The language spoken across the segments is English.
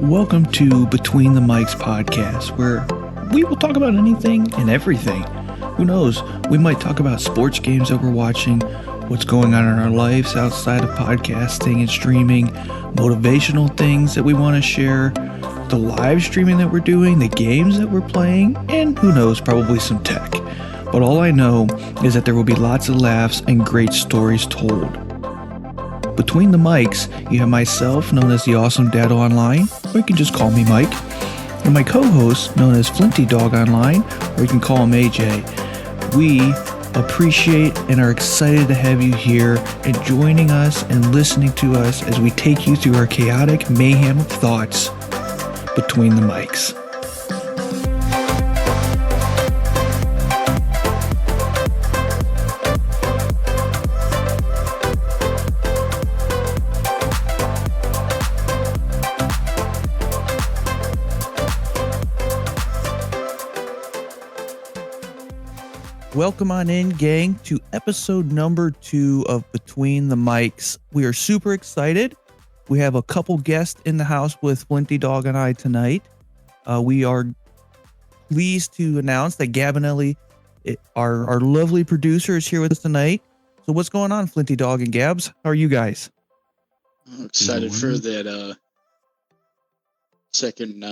Welcome to Between the Mics podcast, where we will talk about anything and everything. Who knows? We might talk about sports games that we're watching, what's going on in our lives outside of podcasting and streaming, motivational things that we want to share, the live streaming that we're doing, the games that we're playing, and who knows, probably some tech. But all I know is that there will be lots of laughs and great stories told. Between the mics, you have myself, known as TheAwesomeDado online, or you can just call me Mike, and my co-host, known as Flinty Dog online, or you can call him AJ. We appreciate and are excited to have you here and joining us and listening to us as we take you through our chaotic mayhem of thoughts between the mics. Welcome on in, gang, to episode number 2 of Between the Mics. We are super excited. We have a couple guests in the house with Flinty Dog and I tonight. We are pleased to announce that Gabbanelli, our lovely producer, is here with us tonight. So what's going on, Flinty Dog and Gabs? How are you guys? I'm excited for that second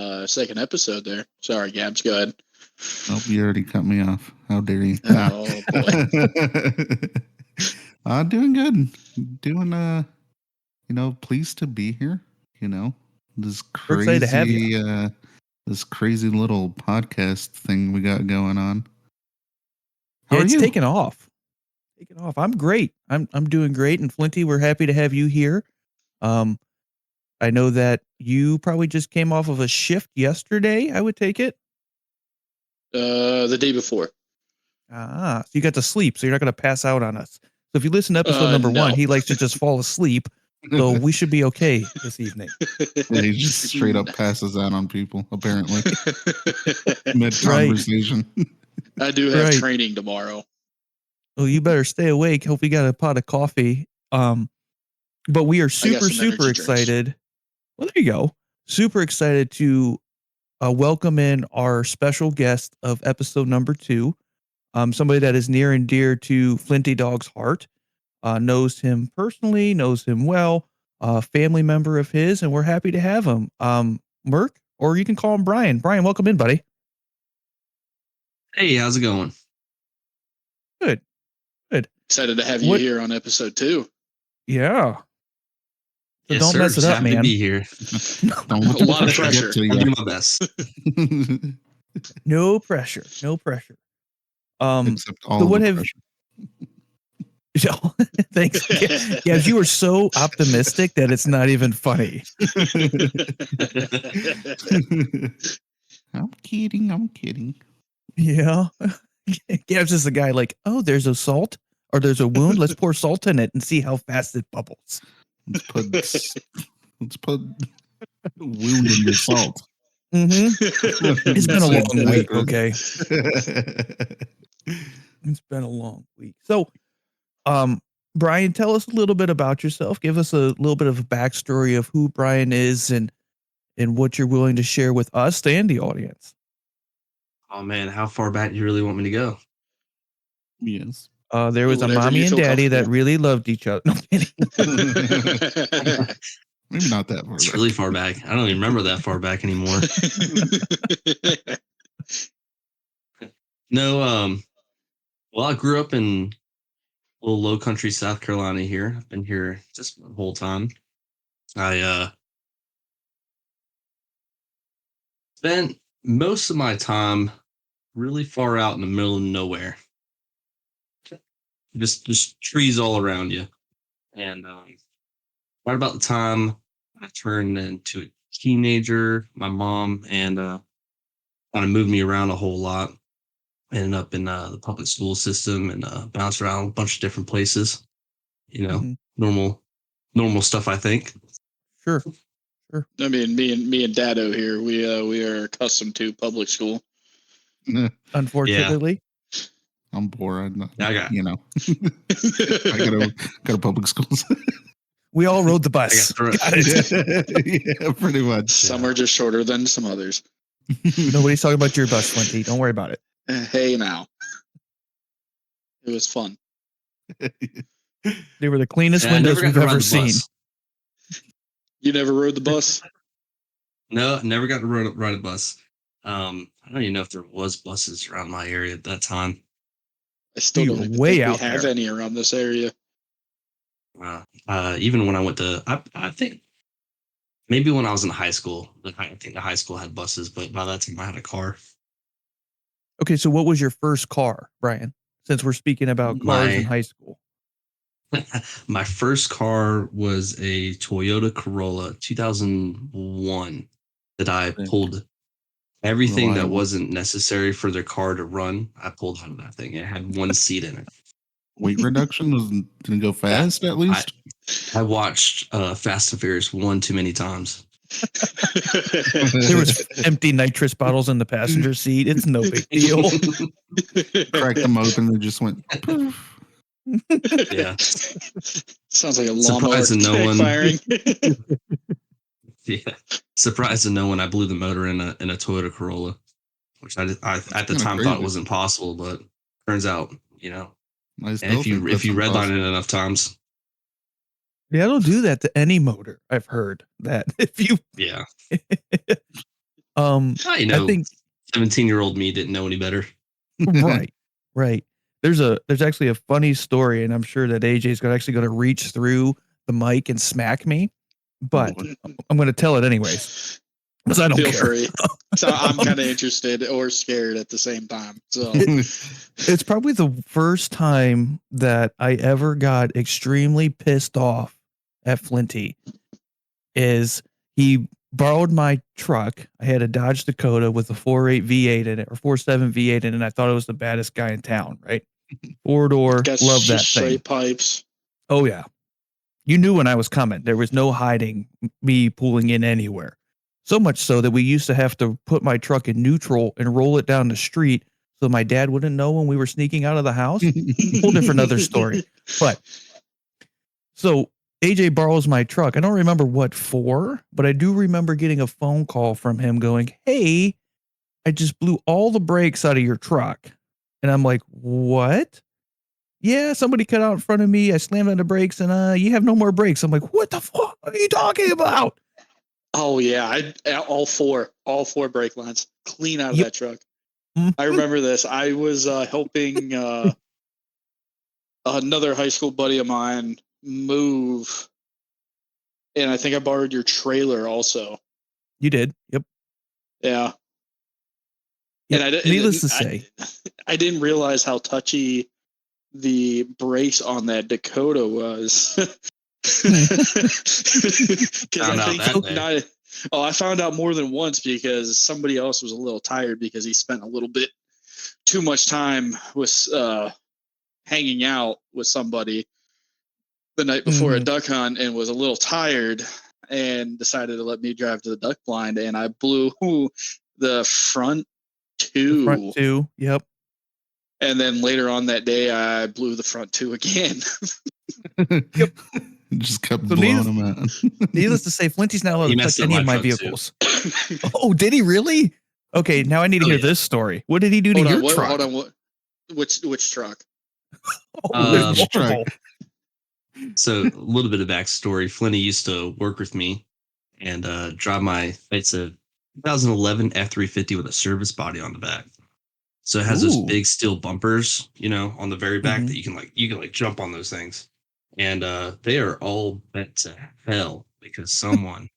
episode there. Sorry, Gabs, go ahead. Oh, you already cut me off. How dare you? Oh, boy. Doing good. Doing, pleased to be here. This We're excited to have you. This crazy little podcast thing we got going on. How are It's you? taken off. I'm great. I'm doing great. And Flinty, we're happy to have you here. I know that you probably just came off of a shift yesterday, I would take it. The day before. So you got to sleep, so you're not going to pass out on us. So if you listen to episode number 1, he likes to just fall asleep, so we should be okay this evening. Yeah, he just straight up passes out on people, apparently. Mid-conversation. I do have training tomorrow. Well, you better stay awake. Hope you got a pot of coffee. But we are super excited. Well, there you go. Super excited to welcome in our special guest of episode number 2. Somebody that is near and dear to Flinty Dog's heart, knows him personally, knows him well, family member of his, and we're happy to have him. Merc, or you can call him Brian. Brian, welcome in, buddy. Hey, how's it going? Good. Excited to have you here on episode 2. Yeah. So yes, don't sir. mess it up, happy man. to be here. A lot of pressure. I'll do my best. No pressure. Except all so of what the have pressure. Thanks. Yeah, you were so optimistic that it's not even funny. I'm kidding. Yeah. Gab's just a guy like, oh, there's a salt or there's a wound. Let's pour salt in it and see how fast it bubbles. Let's put wound in your salt. Mm-hmm. It's been a long week, okay? It's been a long week. So, Brian, tell us a little bit about yourself. Give us a little bit of a backstory of who Brian is and what you're willing to share with us and the audience. Oh, man, how far back do you really want me to go? Yes. There was a mommy and daddy that really loved each other. No kidding. Maybe not that far. It's really far back. I don't even remember that far back anymore. No, well, I grew up in a little low country South Carolina here. I've been here just the whole time. I spent most of my time really far out in the middle of nowhere. Just trees all around you. And right about the time I turned into a teenager, my mom and kind of moved me around a whole lot. Ended up in the public school system and bounced around a bunch of different places. Normal stuff, I think. Sure. I mean, me and Dado here, we are accustomed to public school. Unfortunately. Yeah. I'm poor. I got I go to public schools. We all rode the I bus. got Got it. Yeah, pretty much. Some are just shorter than some others. Nobody's talking about your bus, Flinty. Don't worry about it. Hey, now. It was fun. They were the cleanest Yeah, I never windows got we've to ride ever the seen. bus. You never rode the bus? No, never got to ride a bus. I don't even know if there was buses around my area at that time. I still You don't were even way think we out have there. any around this area. Even when I went to, I think maybe when I was in high school, I think the high school had buses, but by that time I had a car. Okay, so what was your first car, Brian? Since we're speaking about cars in high school. My first car was a Toyota Corolla 2001 that I pulled everything that wasn't necessary for their car to run. I pulled out of that thing. It had one seat in it. Weight reduction didn't go fast at least. I watched Fast and Furious one too many times. There was empty nitrous bottles in the passenger seat. It's no big deal. Cracked them open and just went poof. Yeah. Sounds like a lawnmower Surprised no one. firing. Yeah. Surprised to no one I blew the motor in a Toyota Corolla, which I at the time thought was impossible, but turns out, you know, if you redline it enough times. Yeah, it'll do that to any motor. I've heard that if you. Yeah. I think 17-year-old me didn't know any better. Right. There's actually a funny story, and I'm sure that AJ's actually going to reach through the mic and smack me, but I'm going to tell it anyways because I don't care. Free. So I'm kind of interested or scared at the same time. So it's probably the first time that I ever got extremely pissed off at Flinty. Is he borrowed my truck? I had a Dodge Dakota with a 4.8 V8 in it, or 4.7 V8 in it, and I thought it was the baddest guy in town, right? 4-door, love that thing. Straight pipes. Oh yeah. You knew when I was coming. There was no hiding me pulling in anywhere. So much so that we used to have to put my truck in neutral and roll it down the street so my dad wouldn't know when we were sneaking out of the house. Whole different other story. But so AJ borrows my truck. I don't remember what for, but I do remember getting a phone call from him going, "Hey, I just blew all the brakes out of your truck." And I'm like, "What?" "Yeah, somebody cut out in front of me. I slammed on the brakes and you have no more brakes." I'm like, "What the fuck are you talking about?" Oh yeah, all four brake lines clean out of that truck. I remember this. I was helping another high school buddy of mine move, and I think I borrowed your trailer also. You did. Yep. Yeah. Yep. And Needless to say, I didn't realize how touchy the brakes on that Dakota was. I found out more than once because somebody else was a little tired because he spent a little bit too much time with hanging out with somebody the night before a duck hunt and was a little tired and decided to let me drive to the duck blind, and I blew the front two. Yep. And then later on that day, I blew the front two again. Yep. Just kept blowing them out. Needless to say, Flinty's not allowed to touch any of my vehicles. Oh, did he really? Okay, now I need to hear this story. What did he do to your truck? Hold on. Which truck? Which truck? So a little bit of backstory. Flinty used to work with me and drive it's a 2011 F350 with a service body on the back. So it has those big steel bumpers, on the very back that you can jump on those things. And they are all bent to hell because someone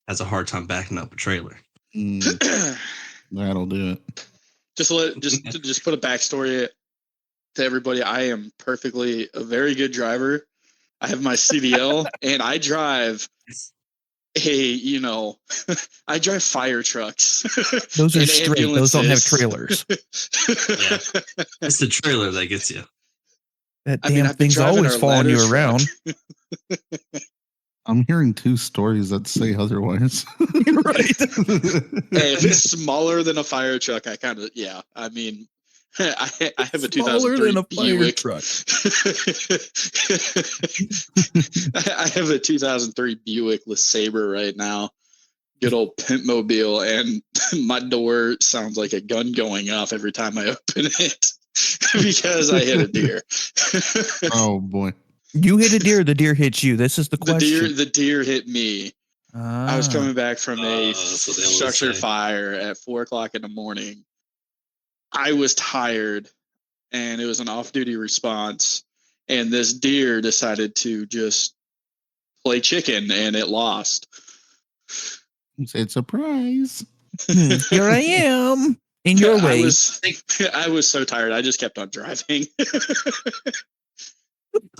has a hard time backing up a trailer. That'll do it. Just put a backstory to everybody. I am perfectly a very good driver. I have my CDL and I drive I drive fire trucks. Those are straight. Those don't have trailers. Yeah. It's the trailer that gets you. That damn thing's always following you around. I'm hearing two stories that say otherwise. Right. Hey, if it's smaller than a fire truck, I mean, I have a Smaller than 2003 a fire Buick. truck. I have a 2003 Buick LeSabre right now. Good old pimp mobile, and my door sounds like a gun going off every time I open it because I hit a deer. Oh boy. You hit a deer, the deer hits you. This is the question. The deer hit me. I was coming back from a that's what they always structure say. fire at 4:00 in the morning. I was tired, and it was an off-duty response. And this deer decided to just play chicken, and it lost. It's surprise. Here I am in your way. I was so tired. I just kept on driving. I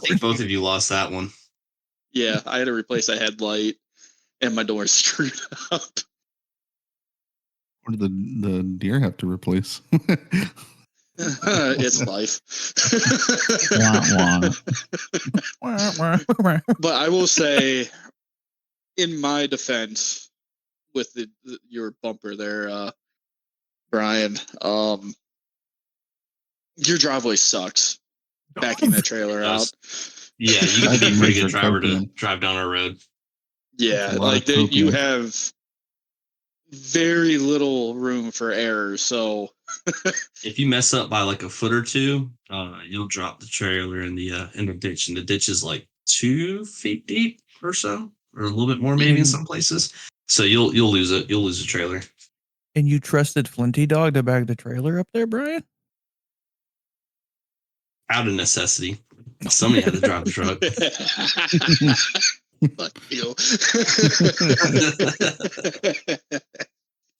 think both of you lost that one. Yeah, I had to replace a headlight, and my door screwed up. What did the deer have to replace? It's life. Wah, wah. But I will say, in my defense, with your bumper there, Brian, your driveway sucks. Backing that trailer out. Yeah, you got to be a pretty good driver to drive down our road. Yeah, That's a lot like of you cocaine. have very little room for error. So If you mess up by like a foot or two, you'll drop the trailer in the ditch, and the ditch is like 2 feet deep or so, or a little bit more maybe in some places. So you'll lose it. You'll lose the trailer. And you trusted Flinty Dog to back the trailer up there, Brian? Out of necessity, somebody had to drive the truck. fuck you.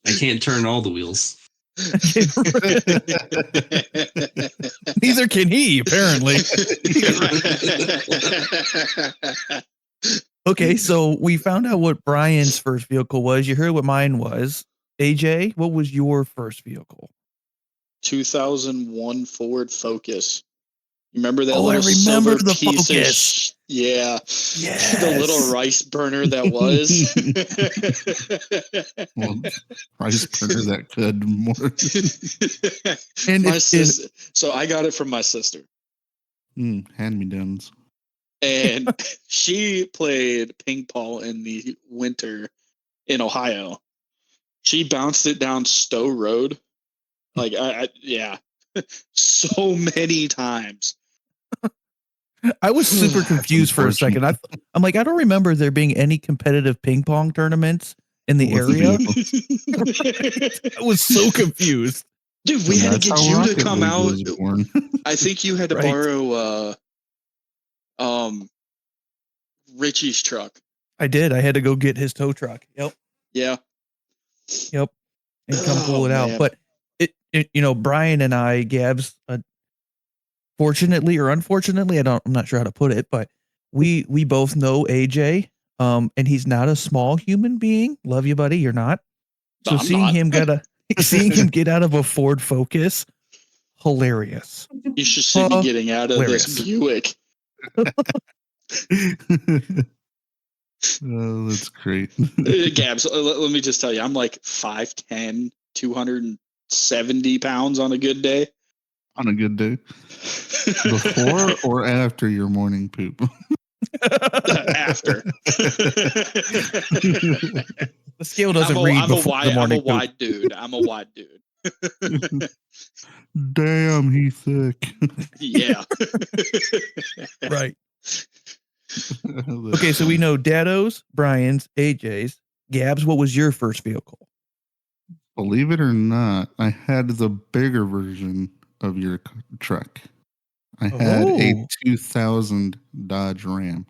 I can't turn all the wheels. Neither can he, apparently. Okay, so we found out what Brian's first vehicle was. You heard what mine was. AJ, what was your first vehicle? 2001 Ford Focus. Remember that? Oh, I little remember silver the piece of Focus. yeah. Yes. The little rice burner that was. Well, rice burner that could more. And My sister, so I got it from my sister. Hand-me-downs. And she played ping pong in the winter in Ohio. She bounced it down Stowe Road. Like, yeah, so many times. I was super confused for a second. I'm like, I don't remember there being any competitive ping pong tournaments in the With the area. vehicles. I was so confused. Dude, we had to get That's how you to Rocket come League out. was born. I think you had to Right. borrow Richie's truck. I did. I had to go get his tow truck. Yep. Yeah. Yep. And come pull Oh, it out. man. But it Brian and I, Gabs, fortunately or unfortunately, I'm not sure how to put it, but we both know AJ. And he's not a small human being. Love you, buddy. You're not. So I'm seeing not. him get out of a Ford Focus, hilarious. You should see me getting out of Hilarious. this Buick. Oh, that's great. Gabs, let me just tell you, I'm like 5'10", 270 pounds on a good day. On a good day. Before or after your morning poop? After. The scale doesn't read before the morning poop. wide dude. I'm a wide dude. Damn, he's thick. Yeah. Right. Okay, so we know Dado's, Brian's, AJ's. Gabs, what was your first vehicle? Believe it or not, I had the bigger version of your truck. I had a 2000 Dodge Ram.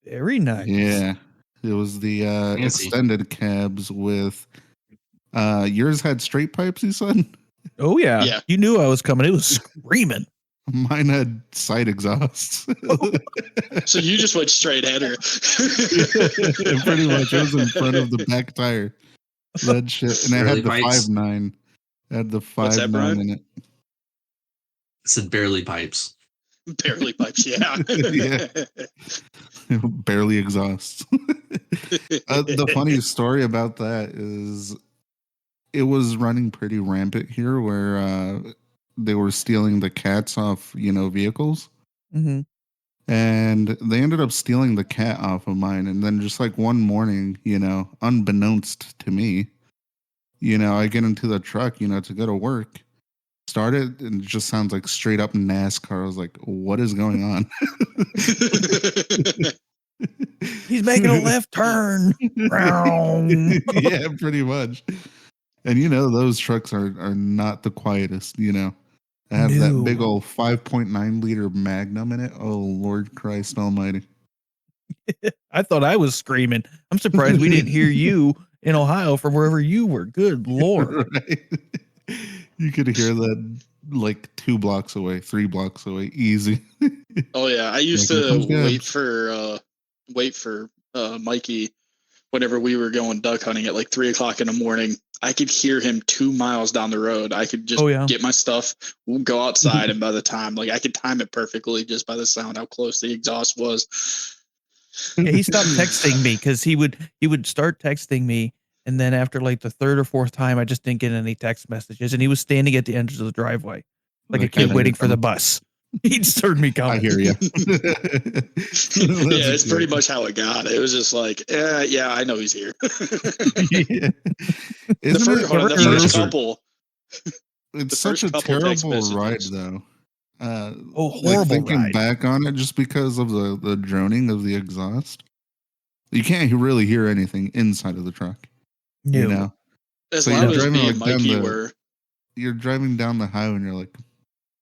Very nice. Yeah. It was the Fancy. extended cabs with yours had straight pipes, you said? Oh, yeah. Yeah. You knew I was coming. It was screaming. Mine had side exhausts. So you just went straight header. Pretty much. It was in front of the back tire. That shit. And I had the Barely pipes. 5.9. I had the What's that, 5.9 Brian? in it. I said barely pipes. Barely pipes, yeah. Yeah. Barely exhausts. The funny story about that is it was running pretty rampant here, where they were stealing the cats off, vehicles. Mm-hmm. And they ended up stealing the cat off of mine. And then just like one morning, unbeknownst to me, I get into the truck, to go to work. Started, and it just sounds like straight up NASCAR. I was like, what is going on? He's making a left turn. Yeah, pretty much. And those trucks are not the quietest, I have that big old 5.9 liter Magnum in it. Oh, Lord Christ Almighty. I thought I was screaming. I'm surprised we didn't hear you in Ohio from wherever you were. Good Lord. Right? You could hear that like 2 blocks away, 3 blocks away, easy. Oh yeah, I used to wait for Mikey whenever we were going duck hunting at like 3 o'clock in the morning. I could hear him 2 miles down the road. I could just get my stuff, go outside, and by the time, like, I could time it perfectly just by the sound how close the exhaust was. Yeah, he stopped texting me because he would start texting me, and then after like the 3rd or 4th time, I just didn't get any text messages, and he was standing at the end of the driveway like a kid waiting for the bus. He just heard me coming. I hear you. Yeah, it's pretty much how it got. It was just like, yeah, I know he's here. Yeah. The first couple. It's such a terrible ride, though. Horrible thinking ride. back on it, just because of the droning of the exhaust, you can't really hear anything inside of the truck. No. As so loud as me and Mikey were. You're driving down the highway and you're like,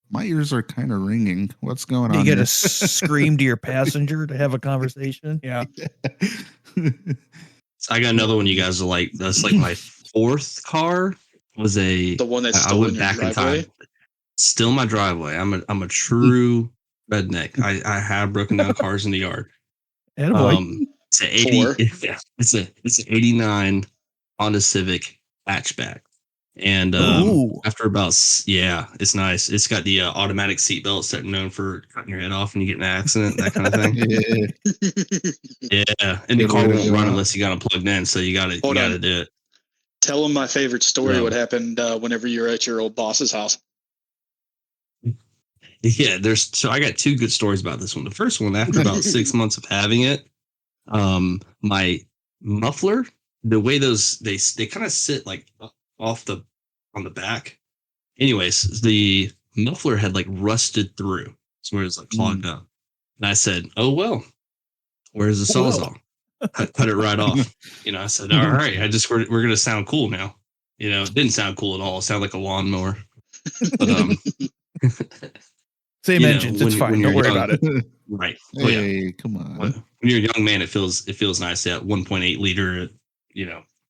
my ears are kind of ringing. What's going on? You got to scream to your passenger to have a conversation. Yeah. So I got another one you guys are like. That's like my 4th car was the one that's still I went in your back driveway? in time. Still my driveway. I'm a true redneck. I have broken down cars in the yard. It's an 80. It's an 89 Honda Civic hatchback. And after about, it's nice. It's got the automatic seatbelts that are known for cutting your head off when you get in an accident, that kind of thing. Yeah, and the car won't run unless you got it plugged in, so you got to do it. Tell him my favorite story. What happened whenever you were at your old boss's house? Yeah, so I got 2 good stories about this one. The first one, after about 6 months of having it, my muffler, the way they kind of sit like on the back. Anyways, the muffler had like rusted through, so it was like clogged up. And I said, "Oh well, where's the Sawzall?" I cut it right off. I said, "All right, we're gonna sound cool now." It didn't sound cool at all. It sounded like a lawnmower. But Same engines. It's fine. Don't worry about it. Right. Hey, come on. When you're a young man, it feels nice. At 1.8 liter at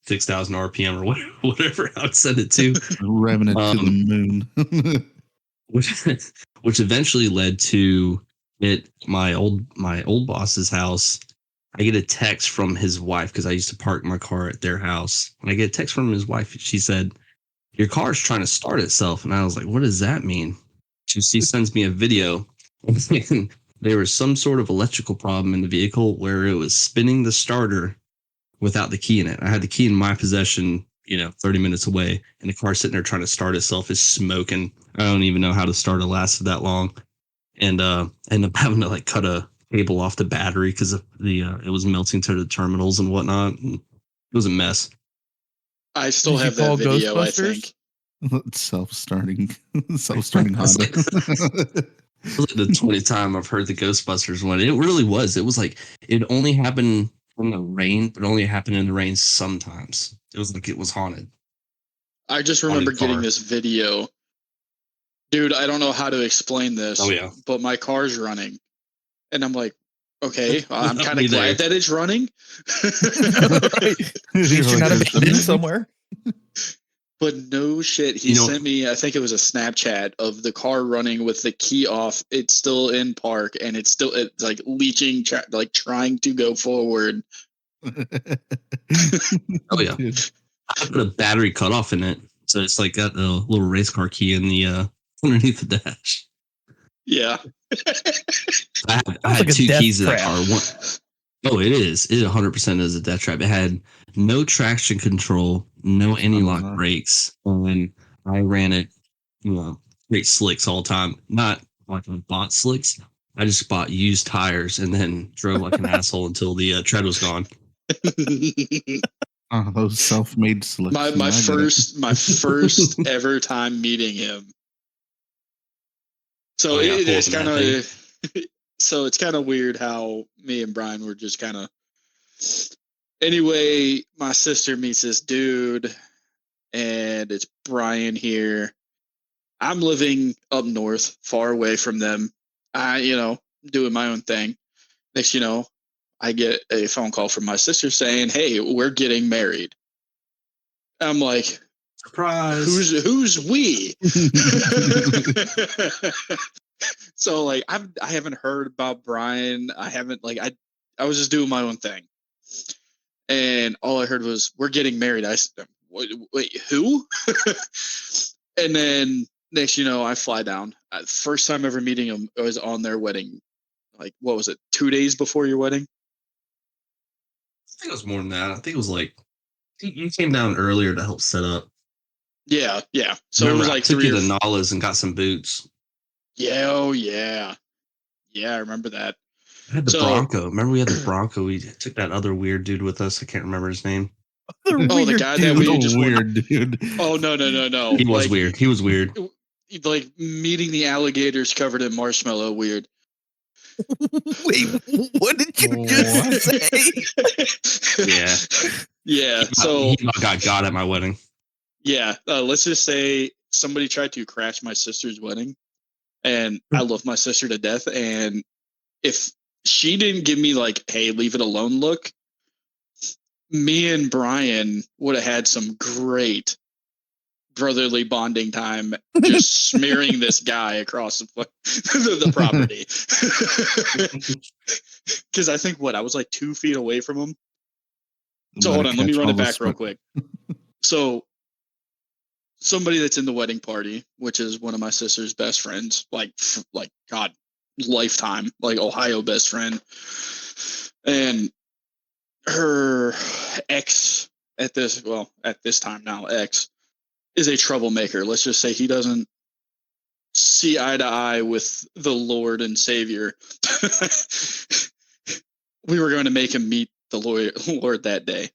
6,000 RPM or whatever I would send it to. Revving it to the moon. which eventually led to my old boss's house. I get a text from his wife because I used to park my car at their house. And I get a text from his wife. She said, "Your car's trying to start itself." And I was like, "What does that mean?" She sends me a video. And there was some sort of electrical problem in the vehicle where it was spinning the starter without the key in it. I had the key in my possession, 30 minutes away, and the car sitting there trying to start itself is smoking. I don't even know how the starter lasted that long. And ended up having to like cut a cable off the battery because it was melting to the terminals and whatnot. And it was a mess. I still have that video, I think. Self-starting Honda. It was like the 20th time I've heard the Ghostbusters one. It really was. It was like it only happened in the rain, but only happened in the rain sometimes. It was like it was haunted. I just remember getting this video. Dude, I don't know how to explain this. Oh, yeah. But my car's running. And I'm like, okay, I'm kind of glad that it's running. You're not abandoned somewhere. But no shit, he sent me, I think it was a Snapchat of the car running with the key off. It's still in park, and it's like leaching, like trying to go forward. Oh yeah, I put a battery cutoff in it, so it's like got a little race car key in the underneath the dash. Yeah, I had 2 keys in that car. Oh, it is. It 100% is a death trap. It had no traction control, no anti-lock brakes, and I ran it, straight slicks all the time. Not like I bought slicks. I just bought used tires and then drove like an asshole until the tread was gone. Oh, those self-made slicks. My first ever time meeting him. So it's kind of it's kind of weird how me and Brian were just kind of. Anyway, my sister meets this dude, and it's Brian here. I'm living up north, far away from them. Doing my own thing. Next, I get a phone call from my sister saying, "Hey, we're getting married." I'm like, surprise. Who's we? So like I haven't heard about Brian. I haven't I was just doing my own thing, and all I heard was, "We're getting married." I said, "Wait, who?" And then next, I fly down. First time ever meeting him, I was on their wedding. Like, what was it? 2 days before your wedding? I think it was more than that. I think it was like you came down earlier to help set up. Yeah. So it was like I took you to Nala's and got some boots. Yeah, oh yeah. Yeah, I remember that. I had the Bronco. Remember we had the Bronco? We took that other weird dude with us. I can't remember his name. The guy that we just weird dude. Oh no. He was weird. He was weird. Like meeting the alligators covered in marshmallow weird. Wait, what did you just say? Yeah. He got at my wedding. Yeah. Let's just say somebody tried to crash my sister's wedding, and I love my sister to death. And if she didn't give me like, "Hey, leave it alone," look, me and Brian would have had some great brotherly bonding time, just smearing this guy across the property. Because I think I was like 2 feet away from him. So hold on, let me run it back real quick. So somebody that's in the wedding party, which is one of my sister's best friends, like God, lifetime, like Ohio best friend, and her ex at this time now ex is a troublemaker. Let's just say he doesn't see eye to eye with the Lord and Savior. We were going to make him meet the Lord that day.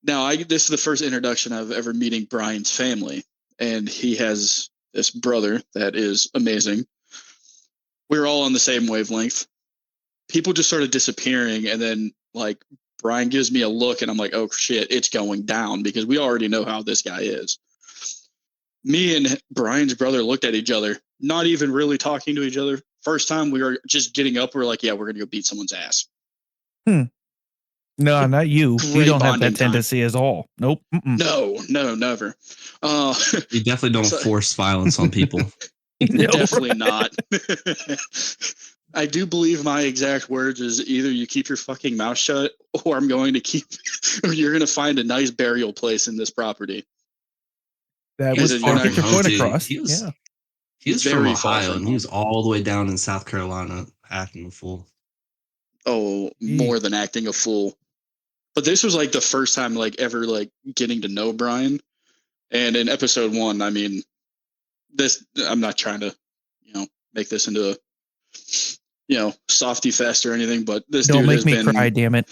Now, this is the first introduction of ever meeting Brian's family, and he has this brother that is amazing. We were all on the same wavelength. People just started disappearing, and then like Brian gives me a look, and I'm like, "Oh shit, it's going down," because we already know how this guy is. Me and Brian's brother looked at each other, not even really talking to each other. First time we were just getting up, we're like, "Yeah, we're gonna go beat someone's ass." No, not you. You don't have that tendency at all. Nope. No, never. You definitely don't force violence on people. Definitely not. I do believe my exact words is either you keep your fucking mouth shut, or I'm going to or you're going to find a nice burial place in this property. That was your point across. He was from Ohio, and he was all the way down in South Carolina acting a fool. Oh, more than acting a fool. But this was like the first time like ever like getting to know Brian. And in episode 1, I mean, I'm not trying to, make this into a, softy fest or anything, but this don't dude make me cry, damn it.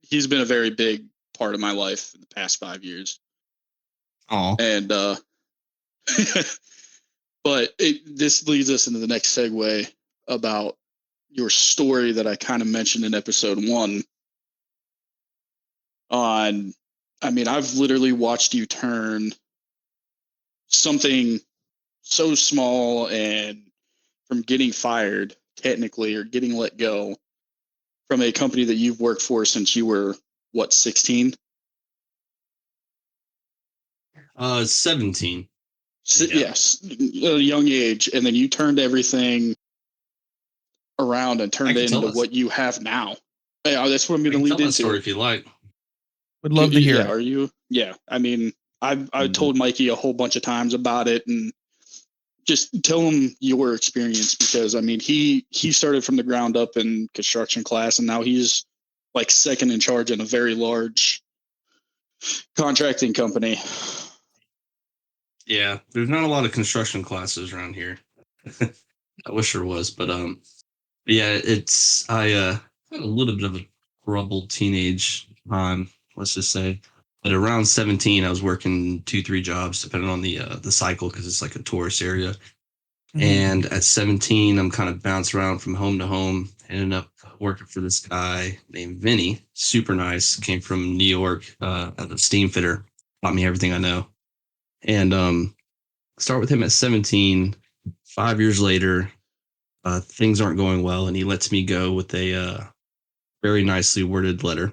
he's been a very big part of my life in the past 5 years. Oh. And but this leads us into the next segue about your story that I kind of mentioned in episode 1 I've literally watched you turn something so small and from getting fired technically or getting let go from a company that you've worked for since you were 16? 17. Yes, at a young age, and then you turned everything around and turned it into what you have now. Yeah, that's what I'm going to lead into. Story if you like. Would love to hear. Yeah, are you? Yeah, I mean, I told Mikey a whole bunch of times about it, and just tell him your experience, because I mean, he started from the ground up in construction class, and now he's like second in charge in a very large contracting company. Yeah, there's not a lot of construction classes around here. I wish there was, but yeah, I had a little bit of a troubled teenage time, let's just say. At around 17, I was working 2-3 jobs, depending on the cycle, because it's like a tourist area. And at 17, I'm kind of bounced around from home to home. Ended up working for this guy named Vinny. Super nice. Came from New York, as a steam fitter. Taught me everything I know. And start with him at 17. 5 years later, things aren't going well, and he lets me go with a very nicely worded letter.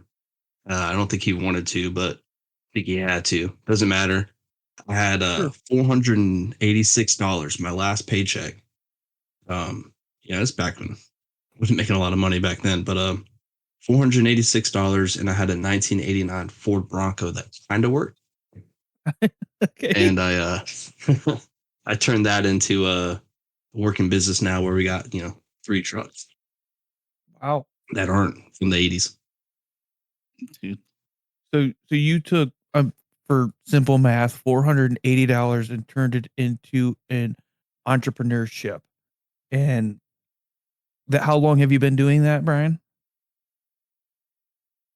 I don't think he wanted to, but I think he had to. Doesn't matter. I had $486, my last paycheck. Yeah, it's back when I wasn't making a lot of money back then, but $486, and I had a 1989 Ford Bronco that kind of worked. Okay. And I I turned that into a working business now, where we got 3 trucks Wow. that aren't from the 80s. Dude. So you took, for simple math, $480 and turned it into an entrepreneurship. And how long have you been doing that, Brian?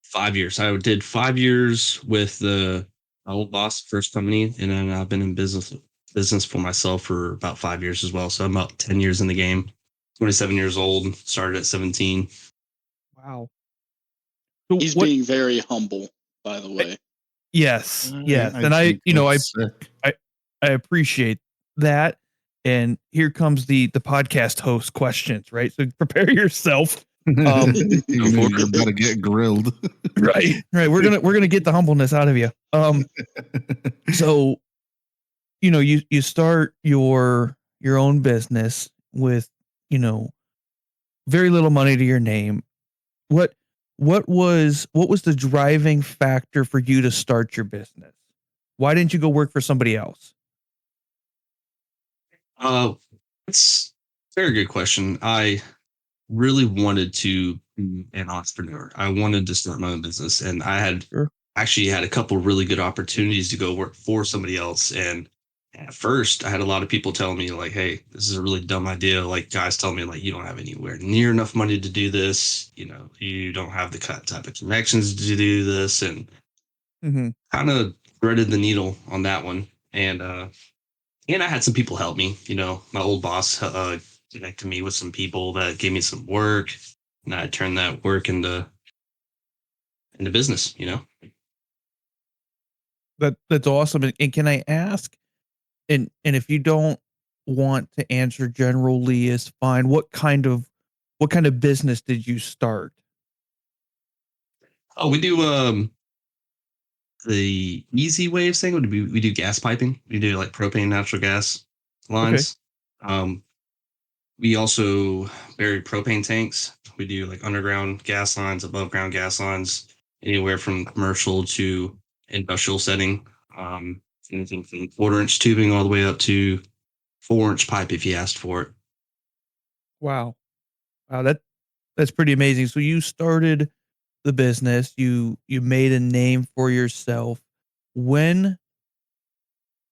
5 years. I did 5 years with my old boss, first company, and then I've been in business for myself for about 5 years as well. So I'm about 10 years in the game. 27 years old. Started at 17. Wow. So He's being very humble, by the way. Yes. And think that's sick. I appreciate that. And here comes the podcast host questions, right? So prepare yourself. You're about to get grilled. Right. We're gonna get the humbleness out of you. So, you start your own business with, very little money to your name. What was the driving factor for you to start your business? Why didn't you go work for somebody else? It's a very good question. I really wanted to be an entrepreneur. I wanted to start my own business, and I had actually had a couple really good opportunities to go work for somebody else. And at first, I had a lot of people telling me like, "Hey, this is a really dumb idea." Like guys telling me like, "You don't have anywhere near enough money to do this. You don't have the type of connections to do this," and kind of threaded the needle on that one. And I had some people help me. My old boss connected me with some people that gave me some work, and I turned that work into business. That's awesome. And can I ask, and if you don't want to answer generally is fine, what kind of business did you start? Oh, we do the easy way of saying it would be we do gas piping. We do like propane, natural gas lines. We also bury propane tanks. We do like underground gas lines, above ground gas lines, anywhere from commercial to industrial setting. Anything from 1/4-inch tubing all the way up to 4-inch pipe if you asked for it. Wow. That's pretty amazing. So you started the business, you made a name for yourself. When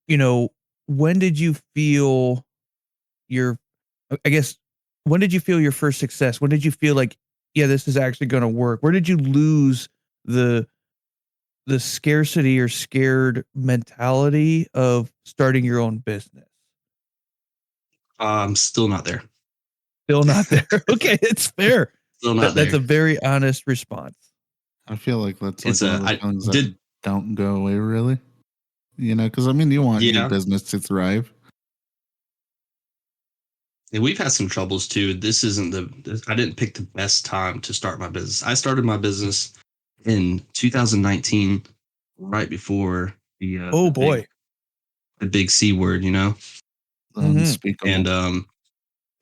did you feel when did you feel your first success? When did you feel like, yeah, this is actually going to work? Where did you lose the scarcity or scared mentality of starting your own business? I'm still not there. Still not there. Okay, it's fair. Still not That's there. a very honest response. I feel like that's It's one of the things that don't go away, really. Because you want your business to thrive. And we've had some troubles too. This isn't I didn't pick the best time to start my business. I started my business in 2019, right before the big C word, The unspeakable. And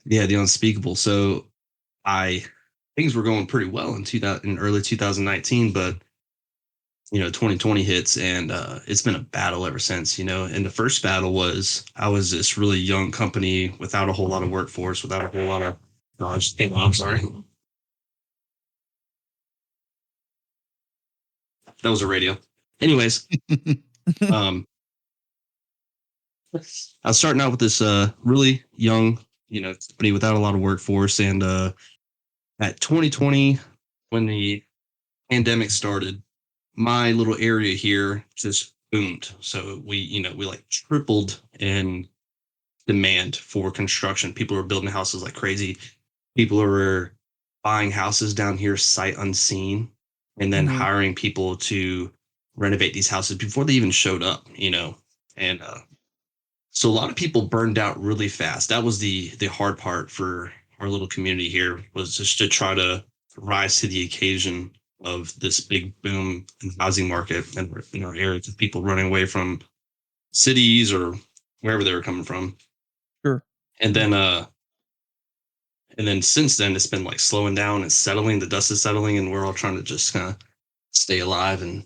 the unspeakable. So things were going pretty well in early 2019, but 2020 hits, and it's been a battle ever since. And the first battle was I was this really young company without a whole lot of workforce, without a whole lot of. No, I just came on. I'm sorry. That was a radio. Anyways, um, I was starting out with this really young, company without a lot of workforce, and at 2020, when the pandemic started, my little area here just boomed. So we like tripled in demand for construction. People are building houses like crazy. People are buying houses down here sight unseen, and then hiring people to renovate these houses before they even showed up, and so a lot of people burned out really fast. That was the hard part for our little community here, was just to try to rise to the occasion of this big boom in the housing market and in our area, with people running away from cities or wherever they were coming from. Sure. And then since then it's been like slowing down and settling. The dust is settling, and we're all trying to just kind of stay alive and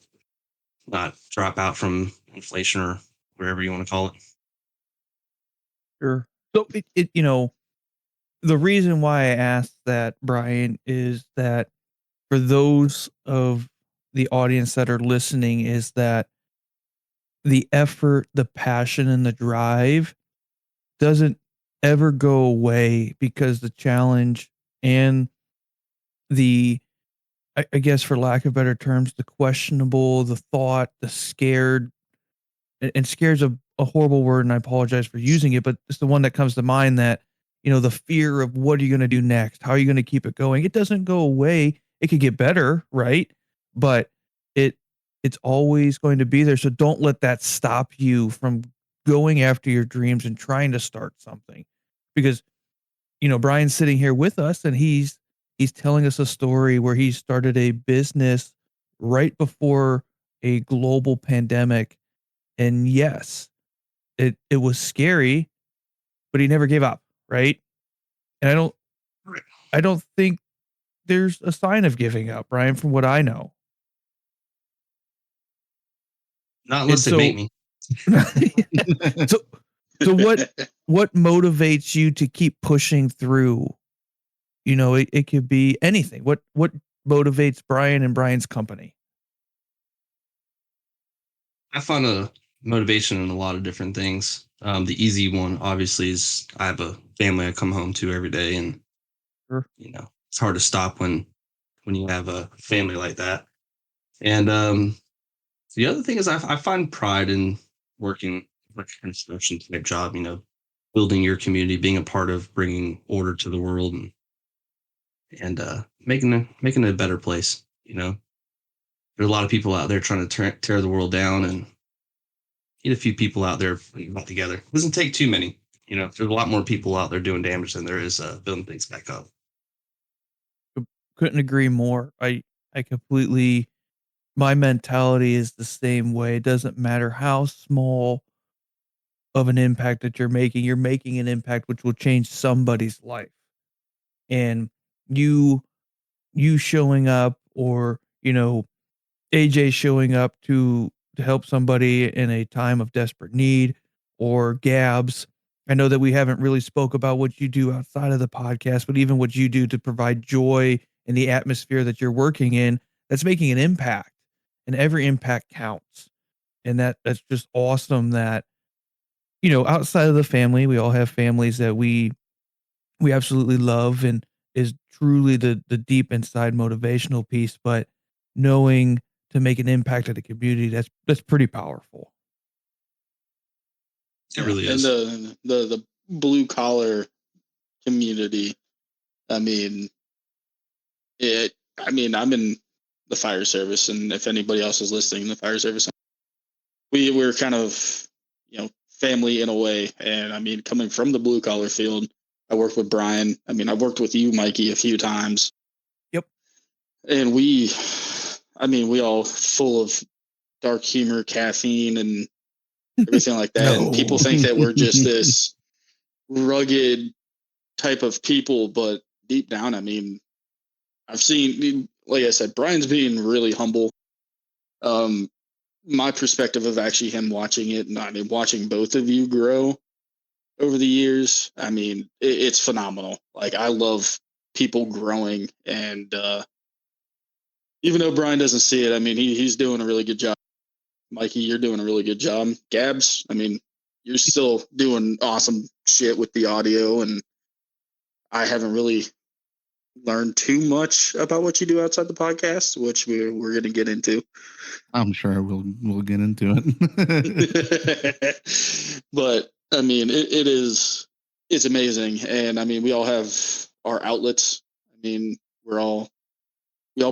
not drop out from inflation or wherever you want to call it. Sure. So the reason why I asked that, Brian, is that for those of the audience that are listening, is that the effort, the passion, and the drive doesn't ever go away, because the challenge and the, I guess, for lack of better terms, the questionable, the thought, the scared, and scared's a horrible word, and I apologize for using it, but it's the one that comes to mind, that, the fear of what are you going to do next? How are you going to keep it going? It doesn't go away. It could get better, right? But it's always going to be there. So don't let that stop you from going after your dreams and trying to start something. Because, Brian's sitting here with us, and he's telling us a story where he started a business right before a global pandemic. And yes, it was scary, but he never gave up, right? And I don't think there's a sign of giving up, Brian, from what I know. Not unless they make me. so what motivates you to keep pushing through? It could be anything. What motivates Brian and Brian's company? I find a motivation in a lot of different things. The easy one, obviously, is I have a family I come home to every day, and Sure. it's hard to stop when you have a family like that. And the other thing is I find pride in working like a construction type job. Building your community, being a part of bringing order to the world, and making it a better place. There's a lot of people out there trying to tear the world down, and need a few people out there putting it together. It doesn't take too many. There's a lot more people out there doing damage than there is building things back up. Couldn't agree more. I completely, my mentality is the same way. It doesn't matter how small of an impact that you're making an impact which will change somebody's life. And you showing up, or AJ showing up to help somebody in a time of desperate need, or Gabs. I know that we haven't really spoke about what you do outside of the podcast, but even what you do to provide joy in the atmosphere that you're working in, that's making an impact, and every impact counts. And that's just awesome that, outside of the family, we all have families that we absolutely love, and is truly the deep inside motivational piece, but knowing to make an impact at the community, that's pretty powerful. It really is. And the blue collar community, I mean, I'm in the fire service, and if anybody else is listening, the fire service, we're kind of, family in a way. And I mean, coming from the blue collar field, I worked with Brian. I mean, I worked with you, Mikey, a few times. Yep. And we all full of dark humor, caffeine, and everything like that. No. And people think that we're just this rugged type of people, but deep down, I mean, I've seen, like I said, Brian's being really humble. My perspective of actually him watching it, and I mean, watching both of you grow over the years, I mean, it's phenomenal. Like, I love people growing, and even though Brian doesn't see it, I mean, he's doing a really good job. Mikey, you're doing a really good job. Gabs, I mean, you're still doing awesome shit with the audio, and I haven't really learned too much about what you do outside the podcast, which we're going to get into. I'm sure we'll get into it. But I mean, it's amazing, and I mean, we all have our outlets. I mean, we all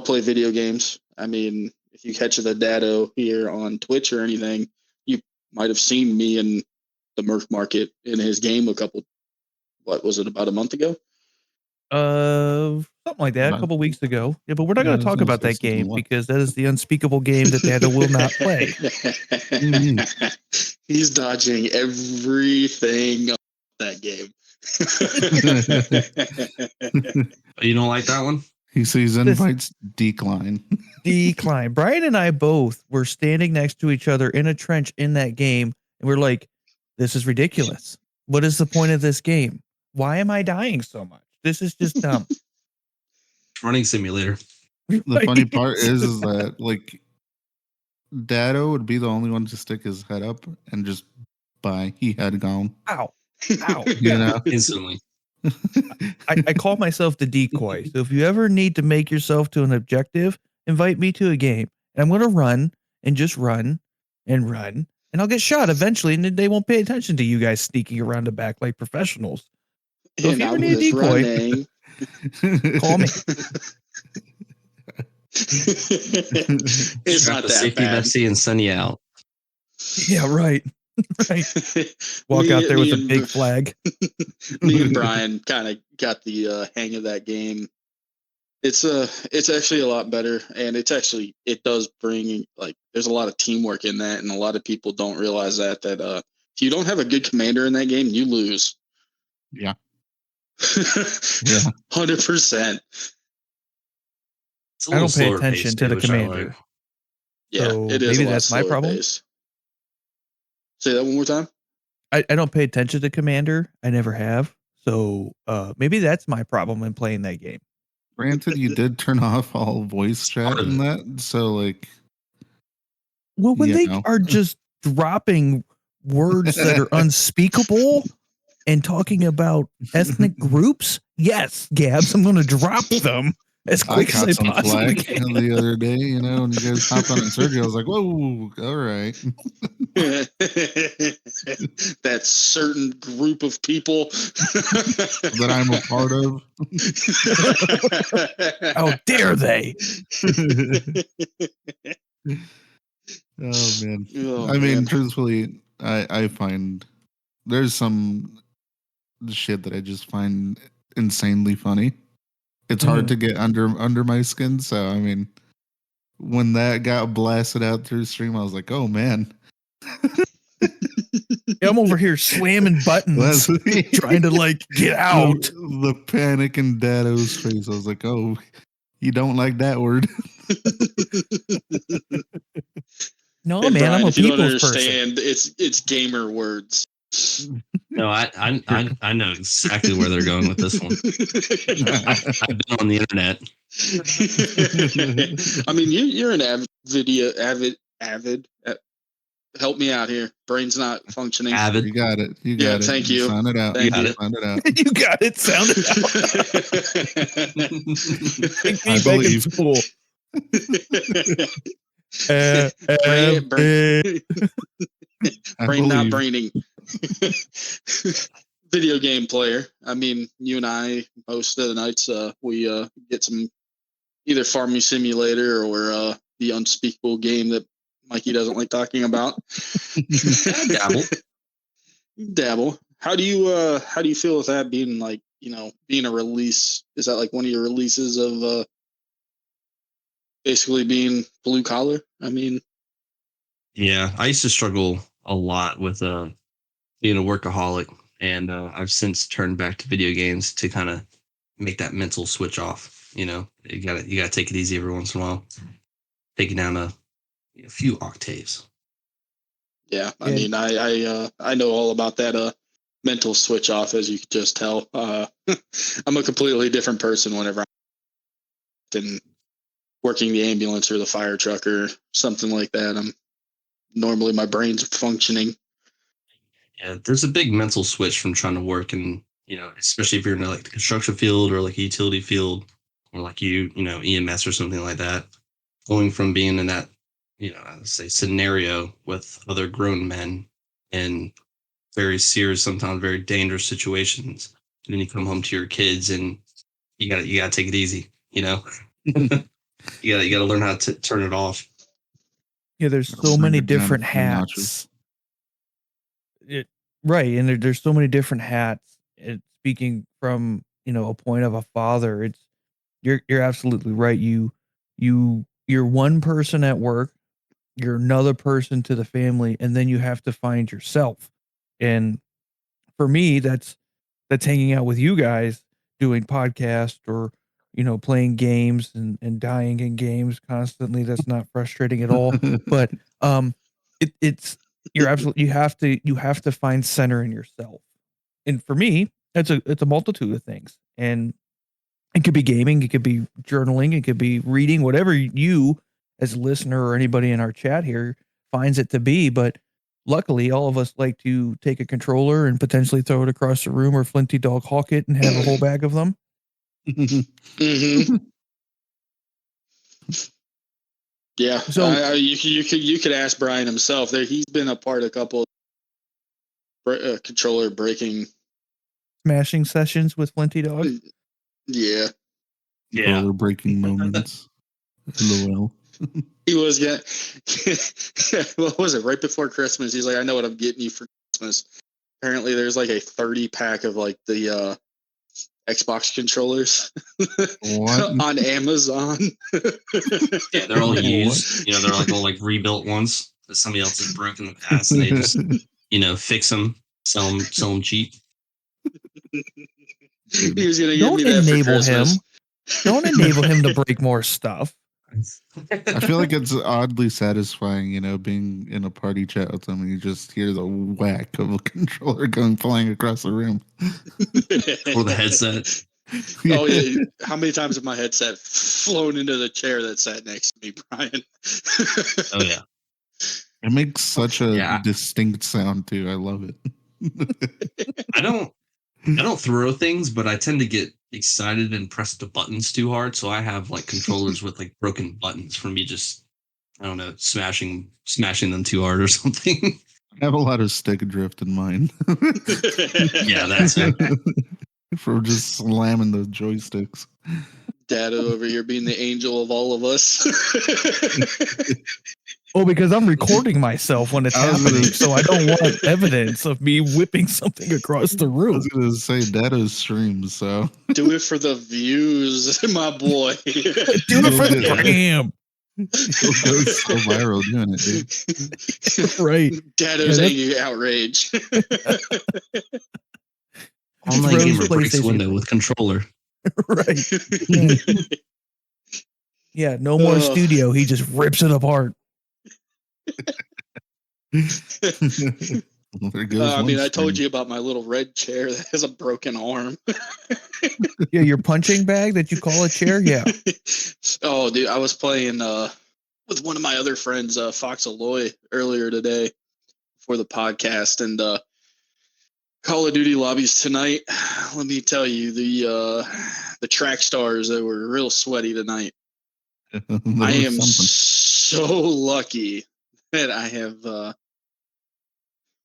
play video games. I mean, if you catch the Dado here on Twitch or anything, you might have seen me in the TheMercMarket in his game about a month ago? Something like that, a couple weeks ago. Yeah, but we're not going to talk about that game because that is the unspeakable game that Dado will not play. He's dodging everything on that game. You don't like that one? He sees invites decline. Decline. Brian and I both were standing next to each other in a trench in that game, and we're like, this is ridiculous. What is the point of this game? Why am I dying so much? This is just dumb. Running simulator. The funny part is that, like, Dado would be the only one to stick his head up and just buy. He had gone. Ow. Ow. You know? Instantly. I call myself the decoy. So if you ever need to make yourself to an objective, invite me to a game. And I'm going to run and just run, and I'll get shot eventually, and then they won't pay attention to you guys sneaking around the back like professionals. So if you ever need a decoy, call me. It's not that safety bad. Vessi and send you out. Yeah, right. Right. Walk out there with a big flag. Me and Brian kind of got the hang of that game. It's actually a lot better, and it does bring, like, there's a lot of teamwork in that, and a lot of people don't realize that if you don't have a good commander in that game, you lose. Yeah. 100%. I don't pay attention to the commander. Like. Yeah, so it is. Maybe that's my problem. Paced. Say that one more time. I don't pay attention to commander. I never have. So maybe that's my problem in playing that game. Granted, you did turn off all voice chat in that, so, like. Well, when they are just dropping words that are unspeakable and talking about ethnic groups, yes, Gabs, I'm going to drop them as quick as I possibly can. The other day, you know, when you guys hopped on in surgery, I was like, whoa, all right. That certain group of people that I'm a part of. How dare they? Oh, man. I mean, truthfully, I find there's some shit that I just find insanely funny. It's hard to get under my skin. So, I mean, when that got blasted out through stream, I was like, oh, man. I'm over here slamming buttons, trying to, like, get out. The panic in Dado's face. I was like, oh, you don't like that word. No, hey, man, Brian, I'm a people's person. It's gamer words. No, I know exactly where they're going with this one. I've been on the internet. I mean, you're an avid. Help me out here. Brain's not functioning. Avid. You got it. Thank you. Sound it out. Thank you. Sound it out. You got it. Sound it out. I believe. Brain not braining. Video game player. I mean, you and I, most of the nights, we get some either Farming Simulator or the unspeakable game that Mikey doesn't like talking about. Dabble. How do you feel with that being, like, you know, being a release? Is that like one of your releases of basically being blue collar? I mean, yeah, I used to struggle a lot with being a workaholic, and I've since turned back to video games to kind of make that mental switch off. You know, you gotta take it easy every once in a while. Take it down a a few octaves. Yeah, I mean, I know all about that mental switch off, as you could just tell. I'm a completely different person whenever I'm working the ambulance or the fire truck or something like that. Normally my brain's functioning. Yeah, there's a big mental switch from trying to work in, especially if you're in like the construction field or like a utility field or like EMS or something like that. Going from being in that, let's say scenario with other grown men in very serious, sometimes very dangerous situations, and then you come home to your kids and you gotta take it easy. You gotta learn how to turn it off. Yeah, there's so many different hats. Right, and there's so many different hats. Speaking from a point of a father, you're absolutely right. You're one person at work, you're another person to the family, and then you have to find yourself. And for me, that's hanging out with you guys, doing podcasts or playing games and dying in games constantly. That's not frustrating at all. But it's you're absolutely you have to find center in yourself. And for me, it's a multitude of things. And it could be gaming, it could be journaling, it could be reading, whatever you as a listener or anybody in our chat here finds it to be. But luckily, all of us like to take a controller and potentially throw it across the room, or Flinty dog hawk it and have a whole bag of them. Mm-hmm. Yeah. So you could ask Brian himself. He's been a part of a couple controller breaking, smashing sessions with Flinty dog. Yeah. Controller breaking moments. LOL. He was what was it? Right before Christmas, he's like, "I know what I'm getting you for Christmas." Apparently, there's like a 30 pack of like the Xbox controllers on Amazon. Yeah, they're all used. They're like all like rebuilt ones that somebody else has broken in the past, and they just fix them, sell them cheap. He was gonna give me that for Christmas. Don't enable him to break more stuff. I feel like it's oddly satisfying, being in a party chat with them and you just hear the whack of a controller going flying across the room. Or the headset. Oh, yeah. How many times have my headset flown into the chair that sat next to me, Brian? Oh, yeah. It makes such a distinct sound, too. I love it. I don't throw things, but I tend to get excited and press the buttons too hard. So I have like controllers with like broken buttons from me just, I don't know, smashing them too hard or something. I have a lot of stick drift in mine. Yeah, that's it. For just slamming the joysticks. Dado over here being the angel of all of us. Oh, because I'm recording myself when it's happening, so I don't want evidence of me whipping something across the room. I was going to say Dado's streams, so. Do it for the views, my boy. Do it for the gram. He'll go so viral doing it, dude. Right. Dado's angry outrage. Online gamer breaks window with controller. Right. Yeah, no more studio. He just rips it apart. I mean, I told you about my little red chair that has a broken arm. Yeah, your punching bag that you call a chair? Yeah. Oh, dude, I was playing with one of my other friends, Fox Aloy, earlier today for the podcast, and Call of Duty lobbies tonight. Let me tell you, the track stars, they were real sweaty tonight. I am so lucky that I have